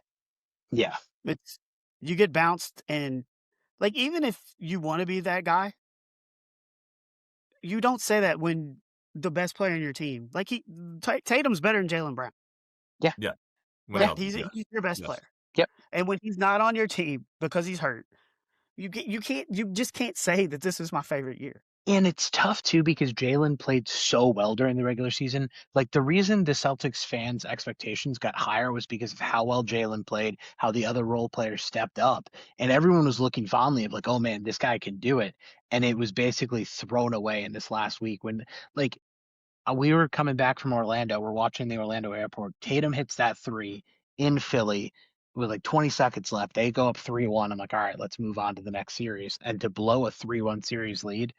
Yeah. It's you get bounced, and like even if you want to be that guy, you don't say that when the best player on your team, like Tatum's better than Jaylen Brown. Yeah. Yeah, he's your best player. Yep. And when he's not on your team because he's hurt, you just can't say that this is my favorite year. And it's tough too because Jaylen played so well during the regular season. Like the reason the Celtics fans' expectations got higher was because of how well Jaylen played, how the other role players stepped up, and everyone was looking fondly of like, oh man, this guy can do it. And it was basically thrown away in this last week when like we were coming back from Orlando. We're watching the Orlando airport. Tatum hits that 3 in Philly with like 20 seconds left. They go up 3-1. I'm like, all right, let's move on to the next series. And to blow a 3-1 series lead,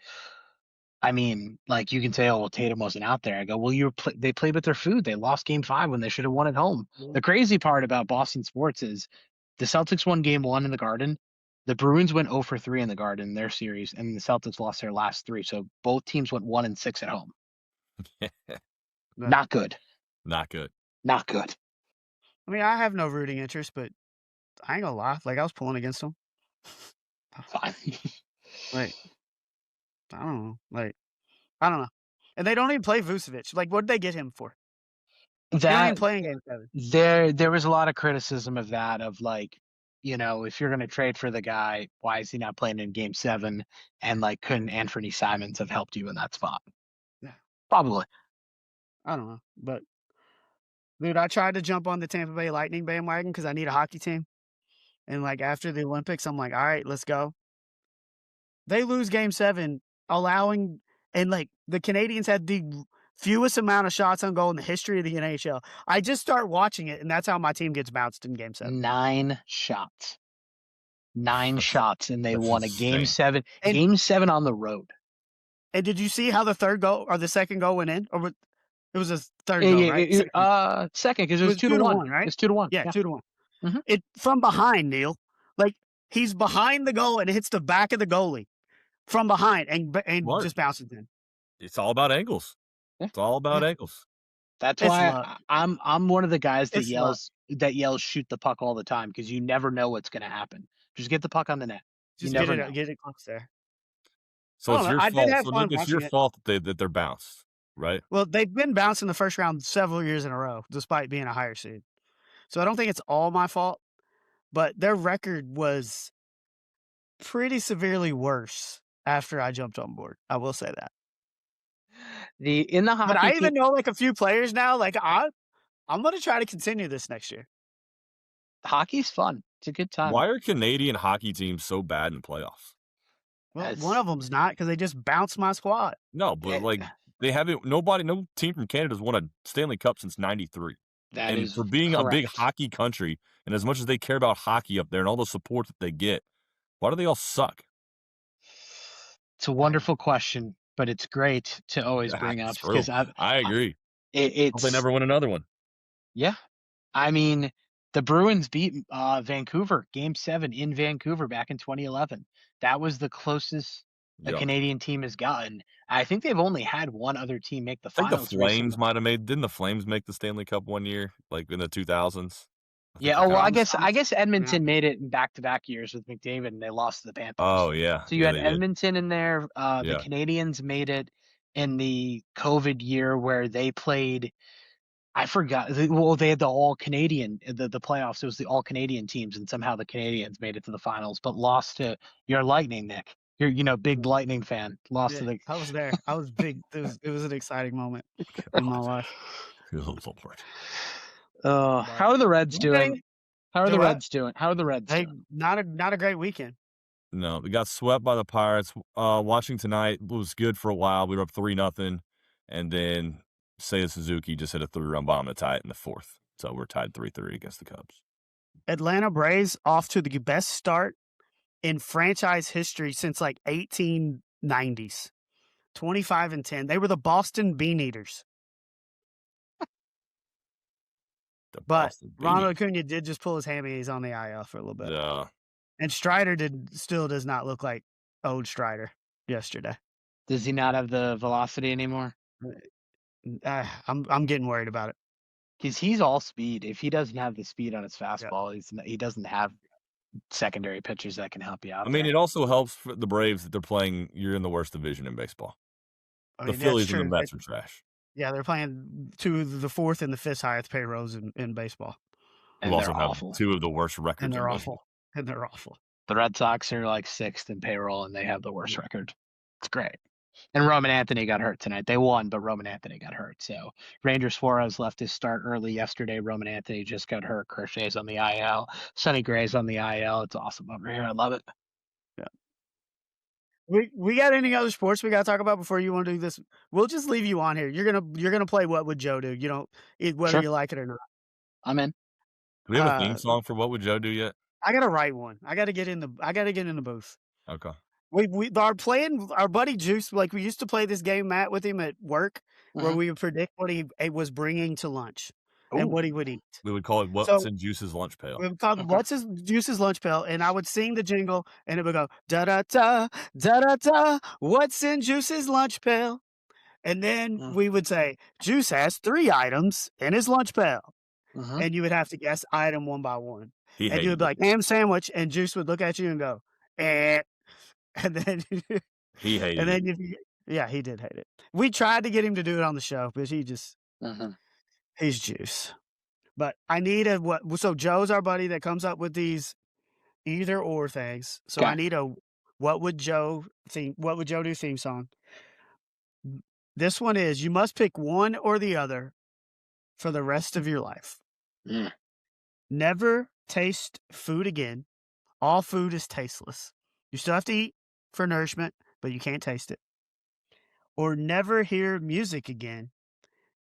I mean, like you can say, oh, well, Tatum wasn't out there. I go, well, they played with their food. They lost game 5 when they should have won at home. Yeah. The crazy part about Boston sports is the Celtics won game 1 in the Garden. The Bruins went 0 for 3 in the Garden in their series, and the Celtics lost their last 3. So both teams went 1-6 at home. Not good. Not good. Not good. I mean, I have no rooting interest, but I ain't gonna lie. Like I was pulling against them. Fine. Like I don't know. Like I don't know. And they don't even play Vucevic. Like what did they get him for? He don't even play in game 7. There was a lot of criticism of that, of like, you know, if you're going to trade for the guy, why is he not playing in game 7? And like, couldn't Anthony Simons have helped you in that spot? Yeah. Probably. I don't know, but Dude, I tried to jump on the Tampa Bay Lightning bandwagon because I need a hockey team. And, like, after the Olympics, I'm like, "All right, let's go." They lose game 7, allowing and, like, the Canadians had the fewest amount of shots on goal in the history of the NHL. I just start watching it, and that's how my team gets bounced in game 7. 9 shots. 9 shots, and they That's won a game insane. 7. And- Game 7 on the road. And did you see how the third goal or the second goal went in? Or it was a third goal, right? Second, because it was 2-1, right? It's 2-1. Yeah, 2-1. Mhm. It from behind, Neil. Like, he's behind the goal and it hits the back of the goalie from behind and What? just bounces in. It's all about angles. Yeah. It's all about angles. That's It's why luck. I'm one of the guys that It's luck. yells shoot the puck all the time because you never know what's going to happen. Just get the puck on the net. Just you never know. get it close there. So it's I your did fault. have So fun Nick, it's watching your it. fault that they're bounced, right? Well, they've been bounced in the first round several years in a row, despite being a higher seed. So I don't think it's all my fault, but their record was pretty severely worse after I jumped on board. I will say that. In the hockey But I team, even know like a few players now. Like I'm going to try to continue this next year. hockey's fun. It's a good time. Why are Canadian hockey teams so bad in playoffs? Well, That's- one of them's not because they just bounced my squad. No, but Yeah. like they haven't. No team from Canada's won a Stanley Cup since '93. That And is for being a big correct. hockey country, and as much as they care about hockey up there and all the support that they get, why do they all suck? It's a wonderful question, but it's great to always bring up It's true. because I agree. It, Hope it's they never win another one. Yeah. I mean, the Bruins beat Vancouver, Game 7 in Vancouver back in 2011. That was the closest a Yeah. Canadian team has gotten. I think they've only had one other team make the I think the finals. Flames recently. might have made. Didn't the Flames make the Stanley Cup one year, like in the 2000s? Yeah. the Oh well, I Coyotes- guess Edmonton made it in back-to-back years with McDavid, and they lost to the Panthers. Oh yeah. So you Yeah, had they did. Edmonton in there. The Yeah. Canadians made it in the COVID year where they played. I forgot. Well, they had the all Canadian, the playoffs. It was the all Canadian teams, and somehow the Canadians made it to the finals, but lost to your Lightning, Nick. You're big Lightning fan. Lost to the. I was there. I was big. It was an exciting moment in my life. Good Lord. How are the Reds doing? How are Do the what? Reds doing? How are the Reds Hey, doing? not a great weekend. No, we got swept by the Pirates. Watching tonight was good for a while. We were up 3-0, and then Seiya Suzuki just hit a 3-run bomb to tie it in the 4th. So we're tied 3-3 against the Cubs. Atlanta Braves off to the best start in franchise history since like 1890s. 25-10. They were the Boston Bean Eaters. The But Boston Ronald Beanie. Acuna did just pull his hammy. He's on the IL for a little bit. Yeah. And Strider still does not look like old Strider yesterday. Does he not have the velocity anymore? I'm getting worried about it. Because he's all speed. If he doesn't have the speed on his fastball, he doesn't have secondary pitchers that can help you out. I mean, there. it also helps for the Braves that they're playing. You're in the worst division in baseball. I The mean, that's Phillies and the true. Mets are trash. Yeah, they're playing two of the fourth and the fifth highest payrolls in baseball. and Who they're also have awful. 2 of the worst records. And they're in awful. And they're awful. The Red Sox are like 6th in payroll, and they have the worst record. It's great. And Roman Anthony got hurt tonight. They won, but Roman Anthony got hurt. So Ranger Suarez left his start early yesterday. Roman Anthony just got hurt. Crochet's on the IL. Sonny Gray's on the IL. It's awesome over here. I love it. We got any other sports we got to talk about before you want to do this? We'll just leave you on here. You're gonna play What Would Joe Do? You don't whether Sure. you like it or not. I'm in. Do we have a theme Uh, song for What Would Joe Do yet? I gotta write one. I gotta get in the booth. Okay. Our buddy Juice, like we used to play this game, Matt, with him at work, where Mhm. we would predict what he was bringing to lunch and Ooh. what he would eat. We would call it What's So- in Juice's Lunch Pail. We would talk, Okay. what's his Juice's lunch pail, and I would sing the jingle, and it would go da da da da da da. What's in Juice's lunch pail? And then Mm. we would say Juice has 3 items in his lunch pail, Mhm. and you would have to guess item one by one. He And you would hated be it. like ham sandwich, and Juice would look at you and go, eh. And then He hated and it. then yeah, he did hate it. We tried to get him to do it on the show, but Mhm. he's Juice. But I need so Joe's our buddy that comes up with these either or things. So I Okay. need a What Would Joe Do theme song. This one is you must pick one or the other for the rest of your life. Mm. Never taste food again. All food is tasteless. You still have to eat for nourishment, but you can't taste it. Or never hear music again.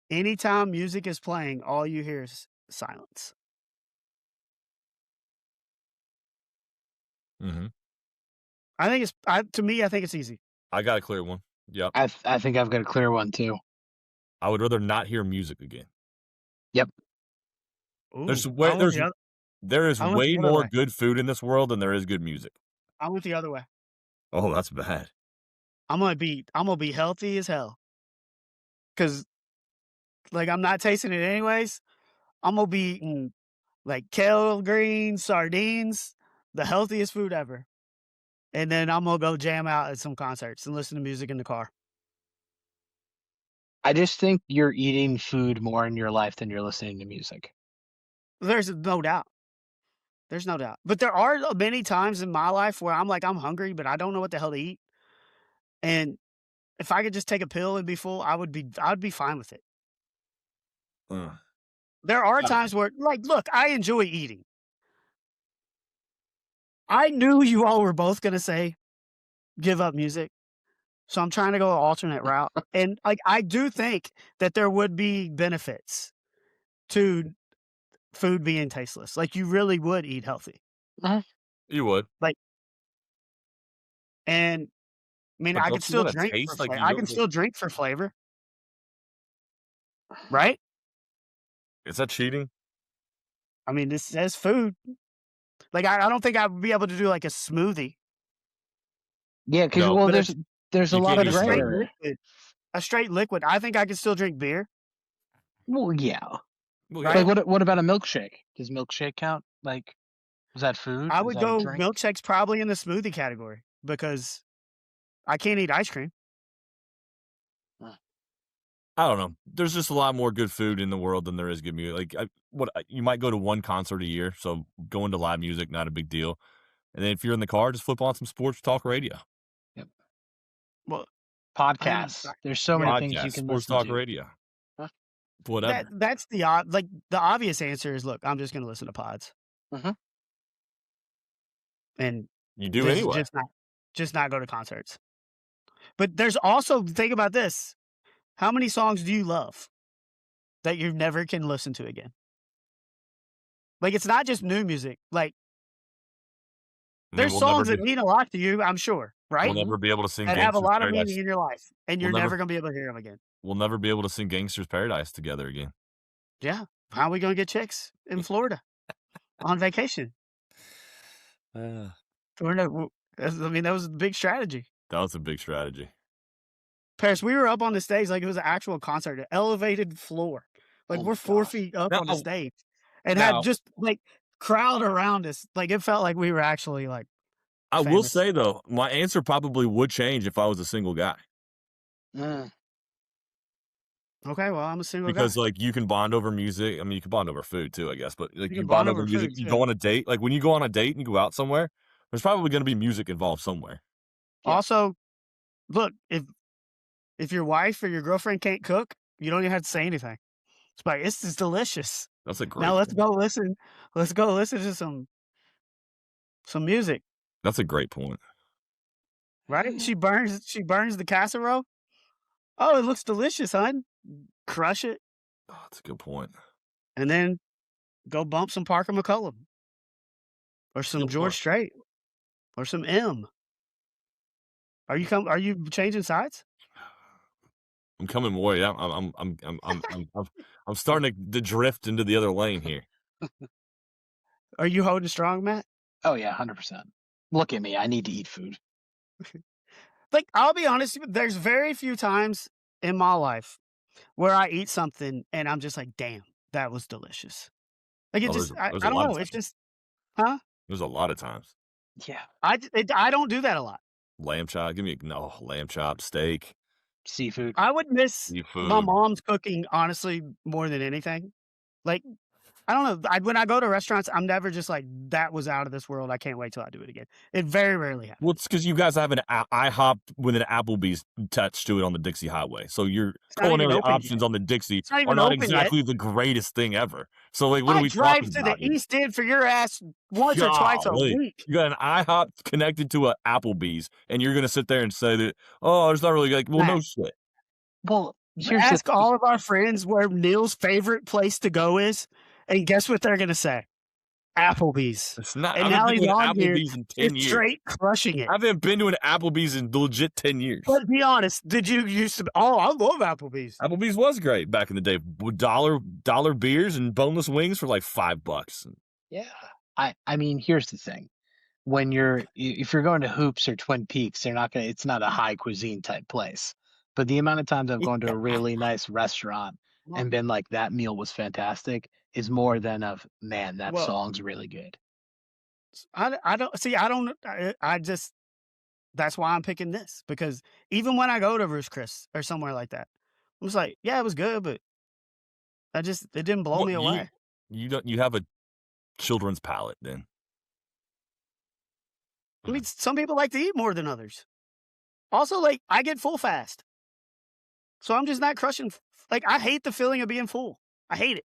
Anytime music is playing, all you hear is silence. Mm-hmm. I think to me, I think it's easy. I got a clear one. Yep. I think I've got a clear one too. I would rather not hear music again. Yep. Ooh, There is I went way the other more way. good food in this world than there is good music. I went the other way. Oh, that's bad. I'm gonna be healthy as hell. Cause like I'm not tasting it anyways. I'm gonna be eating like kale greens, sardines, the healthiest food ever. And then I'm gonna go jam out at some concerts and listen to music in the car. I just think you're eating food more in your life than you're listening to music. There's no doubt. There's no doubt. But there are many times in my life where I'm like, I'm hungry, but I don't know what the hell to eat. And if I could just take a pill and be full, I'd be fine with it. There are times where, like, look, I enjoy eating. I knew you all were both gonna say, give up music. So I'm trying to go an alternate route. And like I do think that there would be benefits to food being tasteless. Like you really would eat healthy. You would. And I mean, But I don't could you still wanna drink taste for like flavor. you I don't can just- still drink for flavor. Right? Is that cheating? I mean, this says food. Like I don't think I would be able to do like a smoothie. Yeah, because No, well, but there's a you lot can't of do gray smoothie. area. A straight liquid. I think I could still drink beer. Well, yeah. Well, Right? Like what about a milkshake? Does milkshake count? Like, was that food? I Is would that a go drink? milkshake's probably in the smoothie category because I can't eat ice cream. I don't know. There's just a lot more good food in the world than there is good music. Like, you might go to one concert a year, so going to live music, not a big deal. And then if you're in the car, just flip on some sports talk radio. Yep. Well, Podcasts. There's so many things you Podcast, can sports listen talk to. radio. Huh? Whatever. that's the obvious answer is look, I'm just going to listen to pods. Mhm. And You do anyway. just not go to concerts. But there's also, think about this. How many songs do you love that you never can listen to again? Like, it's not just new music. Like, there's songs that mean a lot to you, I'm sure, right? We'll never be able to sing that have a Gangster's lot of Paradise. meaning in your life, and you're never going to be able to hear them again. We'll never be able to sing Gangster's Paradise together again. Yeah. How are we going to get chicks in Florida on vacation? That was a big strategy. That was a big strategy. Paris, we were up on the stage like it was an actual concert, an elevated floor. Like we're 4 feet up on the stage and had just like crowd around us. Like it felt like we were actually like I famous. will say though, my answer probably would change if I was a single guy. Okay, well, I'm a single Because guy. like you can bond over music. I mean, you can bond over food too, I guess. But like You you can bond bond over over music. food, You too. go on a date. Like when you go on a date and you go out somewhere, there's probably going to be music involved somewhere. Yeah. Also, look, if your wife or your girlfriend can't cook, you don't even have to say anything. It's like this is delicious. That's a great. Now let's point. go listen. Let's go listen to some music. That's a great point. Right? She burns the casserole. Oh, it looks delicious, hon. Crush it. Oh, that's a good point. And then go bump some Parker McCullum. Or some George Strait. Or some M. Are you changing sides? I'm coming more. Yeah, I'm starting to drift into the other lane here. Are you holding strong, Matt? Oh yeah, 100%. Look at me. I need to eat food. Like, I'll be honest, there's very few times in my life where I eat something and I'm just like, damn, that was delicious. Like, it just, I don't know. It's just, huh? There's a lot of times. Yeah. I don't do that a lot. Lamb chop. Give me lamb chop, steak, seafood. I would miss seafood. my mom's cooking, honestly, more than anything. Like, I don't know. When I go to restaurants, I'm never just like, that was out of this world. I can't wait till I do it again. It very rarely happens. Well, it's because you guys have an IHOP with an Applebee's attached to it on the Dixie Highway. So your culinary options on the Dixie are not exactly the greatest thing ever. So, like, what are we talking about? I drive to the East End for your ass once or twice a week. You got an IHOP connected to an Applebee's, and you're going to sit there and say that, oh, there's not really, like, well, no shit. Well, ask all of our friends where Neil's favorite place to go is, and guess what they're going to say? Applebee's. It's not. And now he's on Applebee's in 10 years. Straight crushing it. I haven't been to an Applebee's in legit 10 years. But be honest, did you used to? Oh, I love Applebee's. Applebee's was great back in the day. Dollar beers and boneless wings for like $5. Yeah. I mean, here's the thing. If you're going to Hoops or Twin Peaks, it's not a high cuisine type place. But the amount of times I've gone to a really nice restaurant and been like, that meal was fantastic, is more than of, man, that song's really good. I just, that's why I'm picking this, because even when I go to Ruth's Chris or somewhere like that, I'm just like, yeah, it was good, but it didn't blow me away. You have a children's palate then. I mean, some people like to eat more than others. Also, like, I get full fast. So I'm just not crushing. Like, I hate the feeling of being full. I hate it.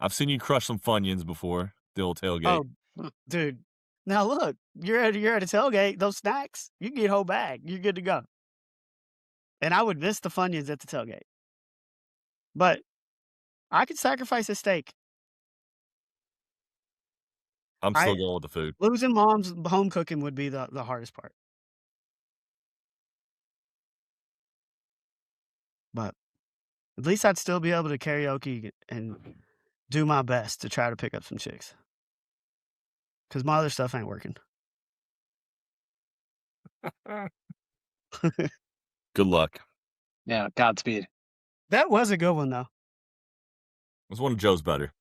I've seen you crush some Funyuns before, the old tailgate. Oh, dude. Now look, you're at a tailgate, those snacks, you can get a whole bag. You're good to go. And I would miss the Funyuns at the tailgate. But I could sacrifice a steak. I'm still going with the food. Losing mom's home cooking would be the hardest part. But at least I'd still be able to karaoke and do my best to try to pick up some chicks. Because my other stuff ain't working. Good luck. Yeah, Godspeed. That was a good one, though. It was one of Joe's better.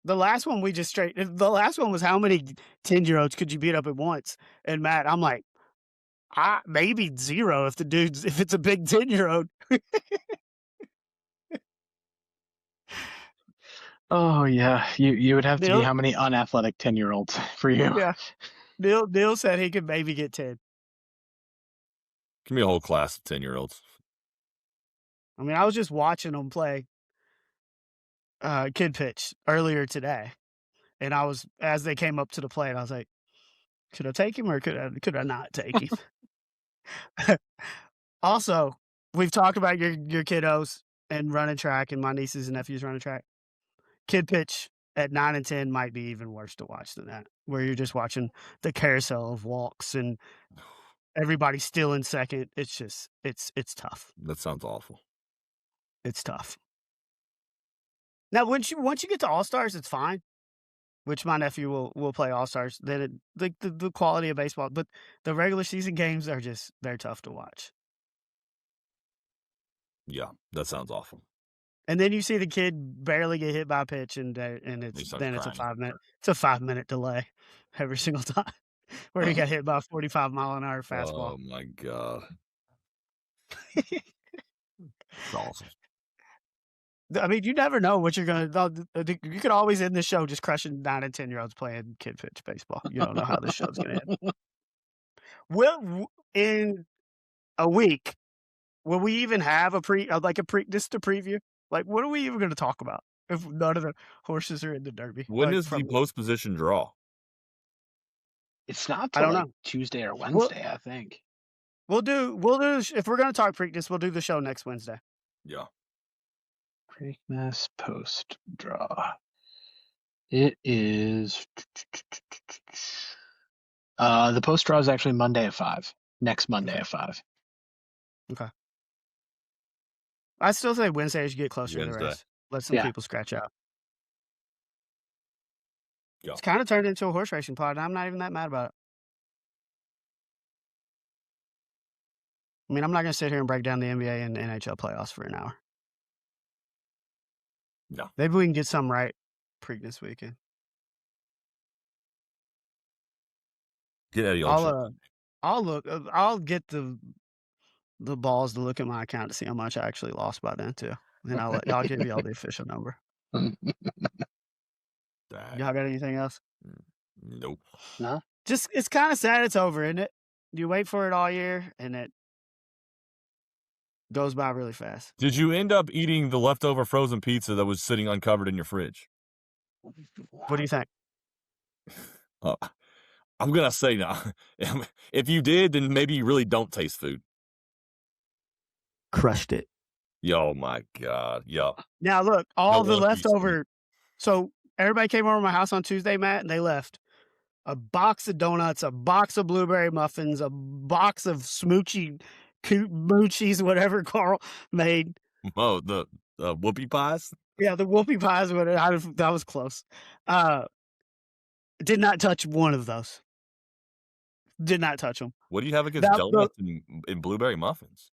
The last one the last one was how many 10-year-olds could you beat up at once? And Matt, I'm like, maybe 0 if it's a big 10-year-old. Oh yeah, you would have to be how many unathletic 10-year-olds for you? Yeah, Neil said he could maybe get 10. Give me a whole class of 10-year-olds. I mean, I was just watching them play kid pitch earlier today, and as they came up to the plate, I was like, could I take him or could I not take him? Also, we've talked about your kiddos and running track, and my nieces and nephews running track. Kid pitch at 9 and 10 might be even worse to watch than that, where you're just watching the carousel of walks and everybody still in second. It's just, it's tough. That sounds awful. It's tough. Now, once you get to All-Stars, it's fine, which my nephew will play All-Stars. Then the quality of baseball, but the regular season games they're tough to watch. Yeah, that sounds awful. And then you see the kid barely get hit by a pitch, and it's a 5-minute delay every single time, where he got hit by a 45-mile-an-hour fastball. Oh my god, it's awesome. I mean, you never know what you're gonna. You could always end the show just crushing 9 and 10-year-olds playing kid pitch baseball. You don't know how this show's gonna end. In a week, will we even have a Preakness to preview? Like, what are we even going to talk about if none of the horses are in the Derby? When is the post-position draw? It's not till Tuesday or Wednesday, I think. We'll do if we're going to talk Preakness, we'll do the show next Wednesday. Yeah. Preakness post draw. It is the post draw is actually Monday at 5. Next Monday at 5. Okay. I still say Wednesday as you get closer to the race. Let some people scratch out. Yeah. It's kind of turned into a horse racing pod, and I'm not even that mad about it. I mean, I'm not going to sit here and break down the NBA and NHL playoffs for an hour. No. Maybe we can get something right Preakness weekend. Get Eddie I'll get the balls to look at my account to see how much I actually lost by then too. And I'll give y'all the official number. Y'all got anything else? Nope. No. Just it's kind of sad it's over, isn't it? You wait for it all year, and it goes by really fast. Did you end up eating the leftover frozen pizza that was sitting uncovered in your fridge? What do you think? I'm gonna say no. If you did, then maybe you really don't taste food. Crushed it. Yo, my God. Yo. Now look, all No the One Piece leftover. So everybody came over to my house on Tuesday, Matt, and they left a box of donuts, a box of blueberry muffins, a box of moochies, whatever Carl made. Oh, the whoopie pies? Yeah, the whoopie pies. That was close. Did not touch one of those. Did not touch them. What do you have against donuts and blueberry muffins?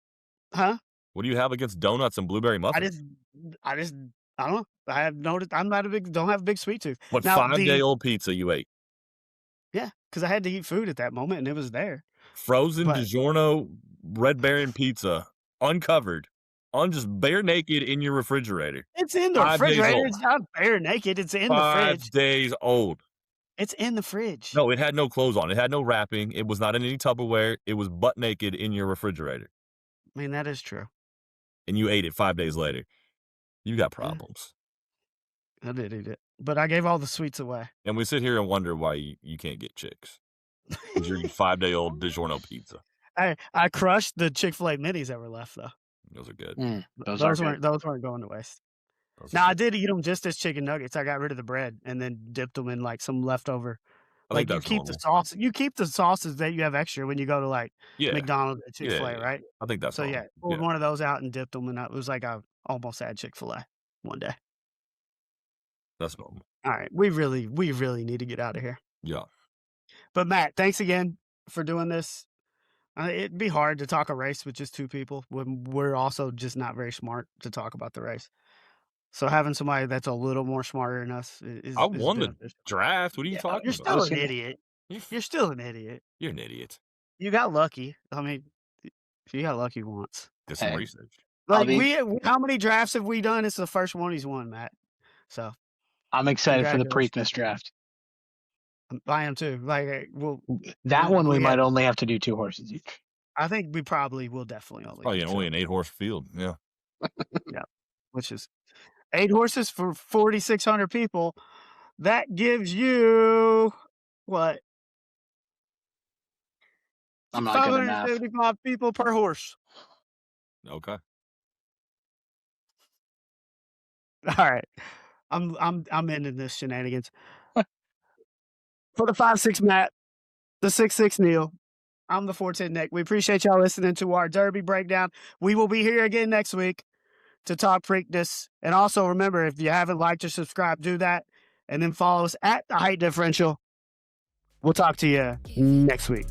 Huh? What do you have against donuts and blueberry muffins? I don't know. I have noticed don't have a big sweet tooth. What Now, 5-day-old pizza you ate? Yeah, because I had to eat food at that moment, and it was there. Frozen DiGiorno Red Baron pizza, uncovered, just bare naked in your refrigerator. It's in the refrigerator. It's not bare naked. It's in the fridge. 5 days old. It's in the fridge. No, it had no clothes on. It had no wrapping. It was not in any Tupperware. It was butt naked in your refrigerator. I mean, that is true. And you ate it 5 days later. You got problems. I did eat it. But I gave all the sweets away. And we sit here and wonder why you can't get chicks. Because you're eating 5-day-old DiGiorno pizza. I crushed the Chick-fil-A minis that were left, though. Those are good. Those weren't going to waste. Now, I did eat them just as chicken nuggets. I got rid of the bread and then dipped them in like some leftover. Like you keep the sauce. You keep the sauces that you have extra when you go to like McDonald's or Chick-fil-A, right? I think that's so. Yeah, pulled one of those out and dipped them, and it was like I almost had Chick-fil-A one day. That's normal. All right, we really need to get out of here. Yeah. But Matt, thanks again for doing this. It'd be hard to talk a race with just two people when we're also just not very smart to talk about the race. So having somebody that's a little more smarter than us is I won the draft. What are you talking about? You're still an idiot. You're still an idiot. You're an idiot. You got lucky. I mean, you got lucky once. Did some research. Like how many drafts have we done? It's the first one he's won, Matt. So I'm excited for the Preakness draft. I am too. Like, that one we might only have to do 2 horses each. I think we probably will definitely only. Only an 8-horse field. Yeah. Yeah, which is 8 horses for 4,600 people. That gives you what? I'm not good at math. 575 people per horse. Okay. All right. I'm ending this shenanigans. For the 5-6 Matt, the 6-6 Neil, I'm the 410 Nick. We appreciate y'all listening to our Derby breakdown. We will be here again next week to talk Preakness. And also remember, if you haven't liked or subscribed, do that. And then follow us at the Height Differential. We'll talk to you next week.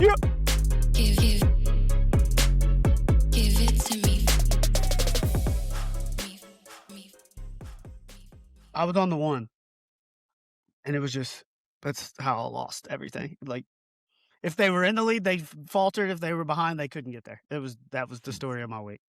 Yep. Give it to me. I was on the 1. And it was that's how I lost everything. Like, if they were in the lead, they faltered. If they were behind, they couldn't get there. That was the story of my week.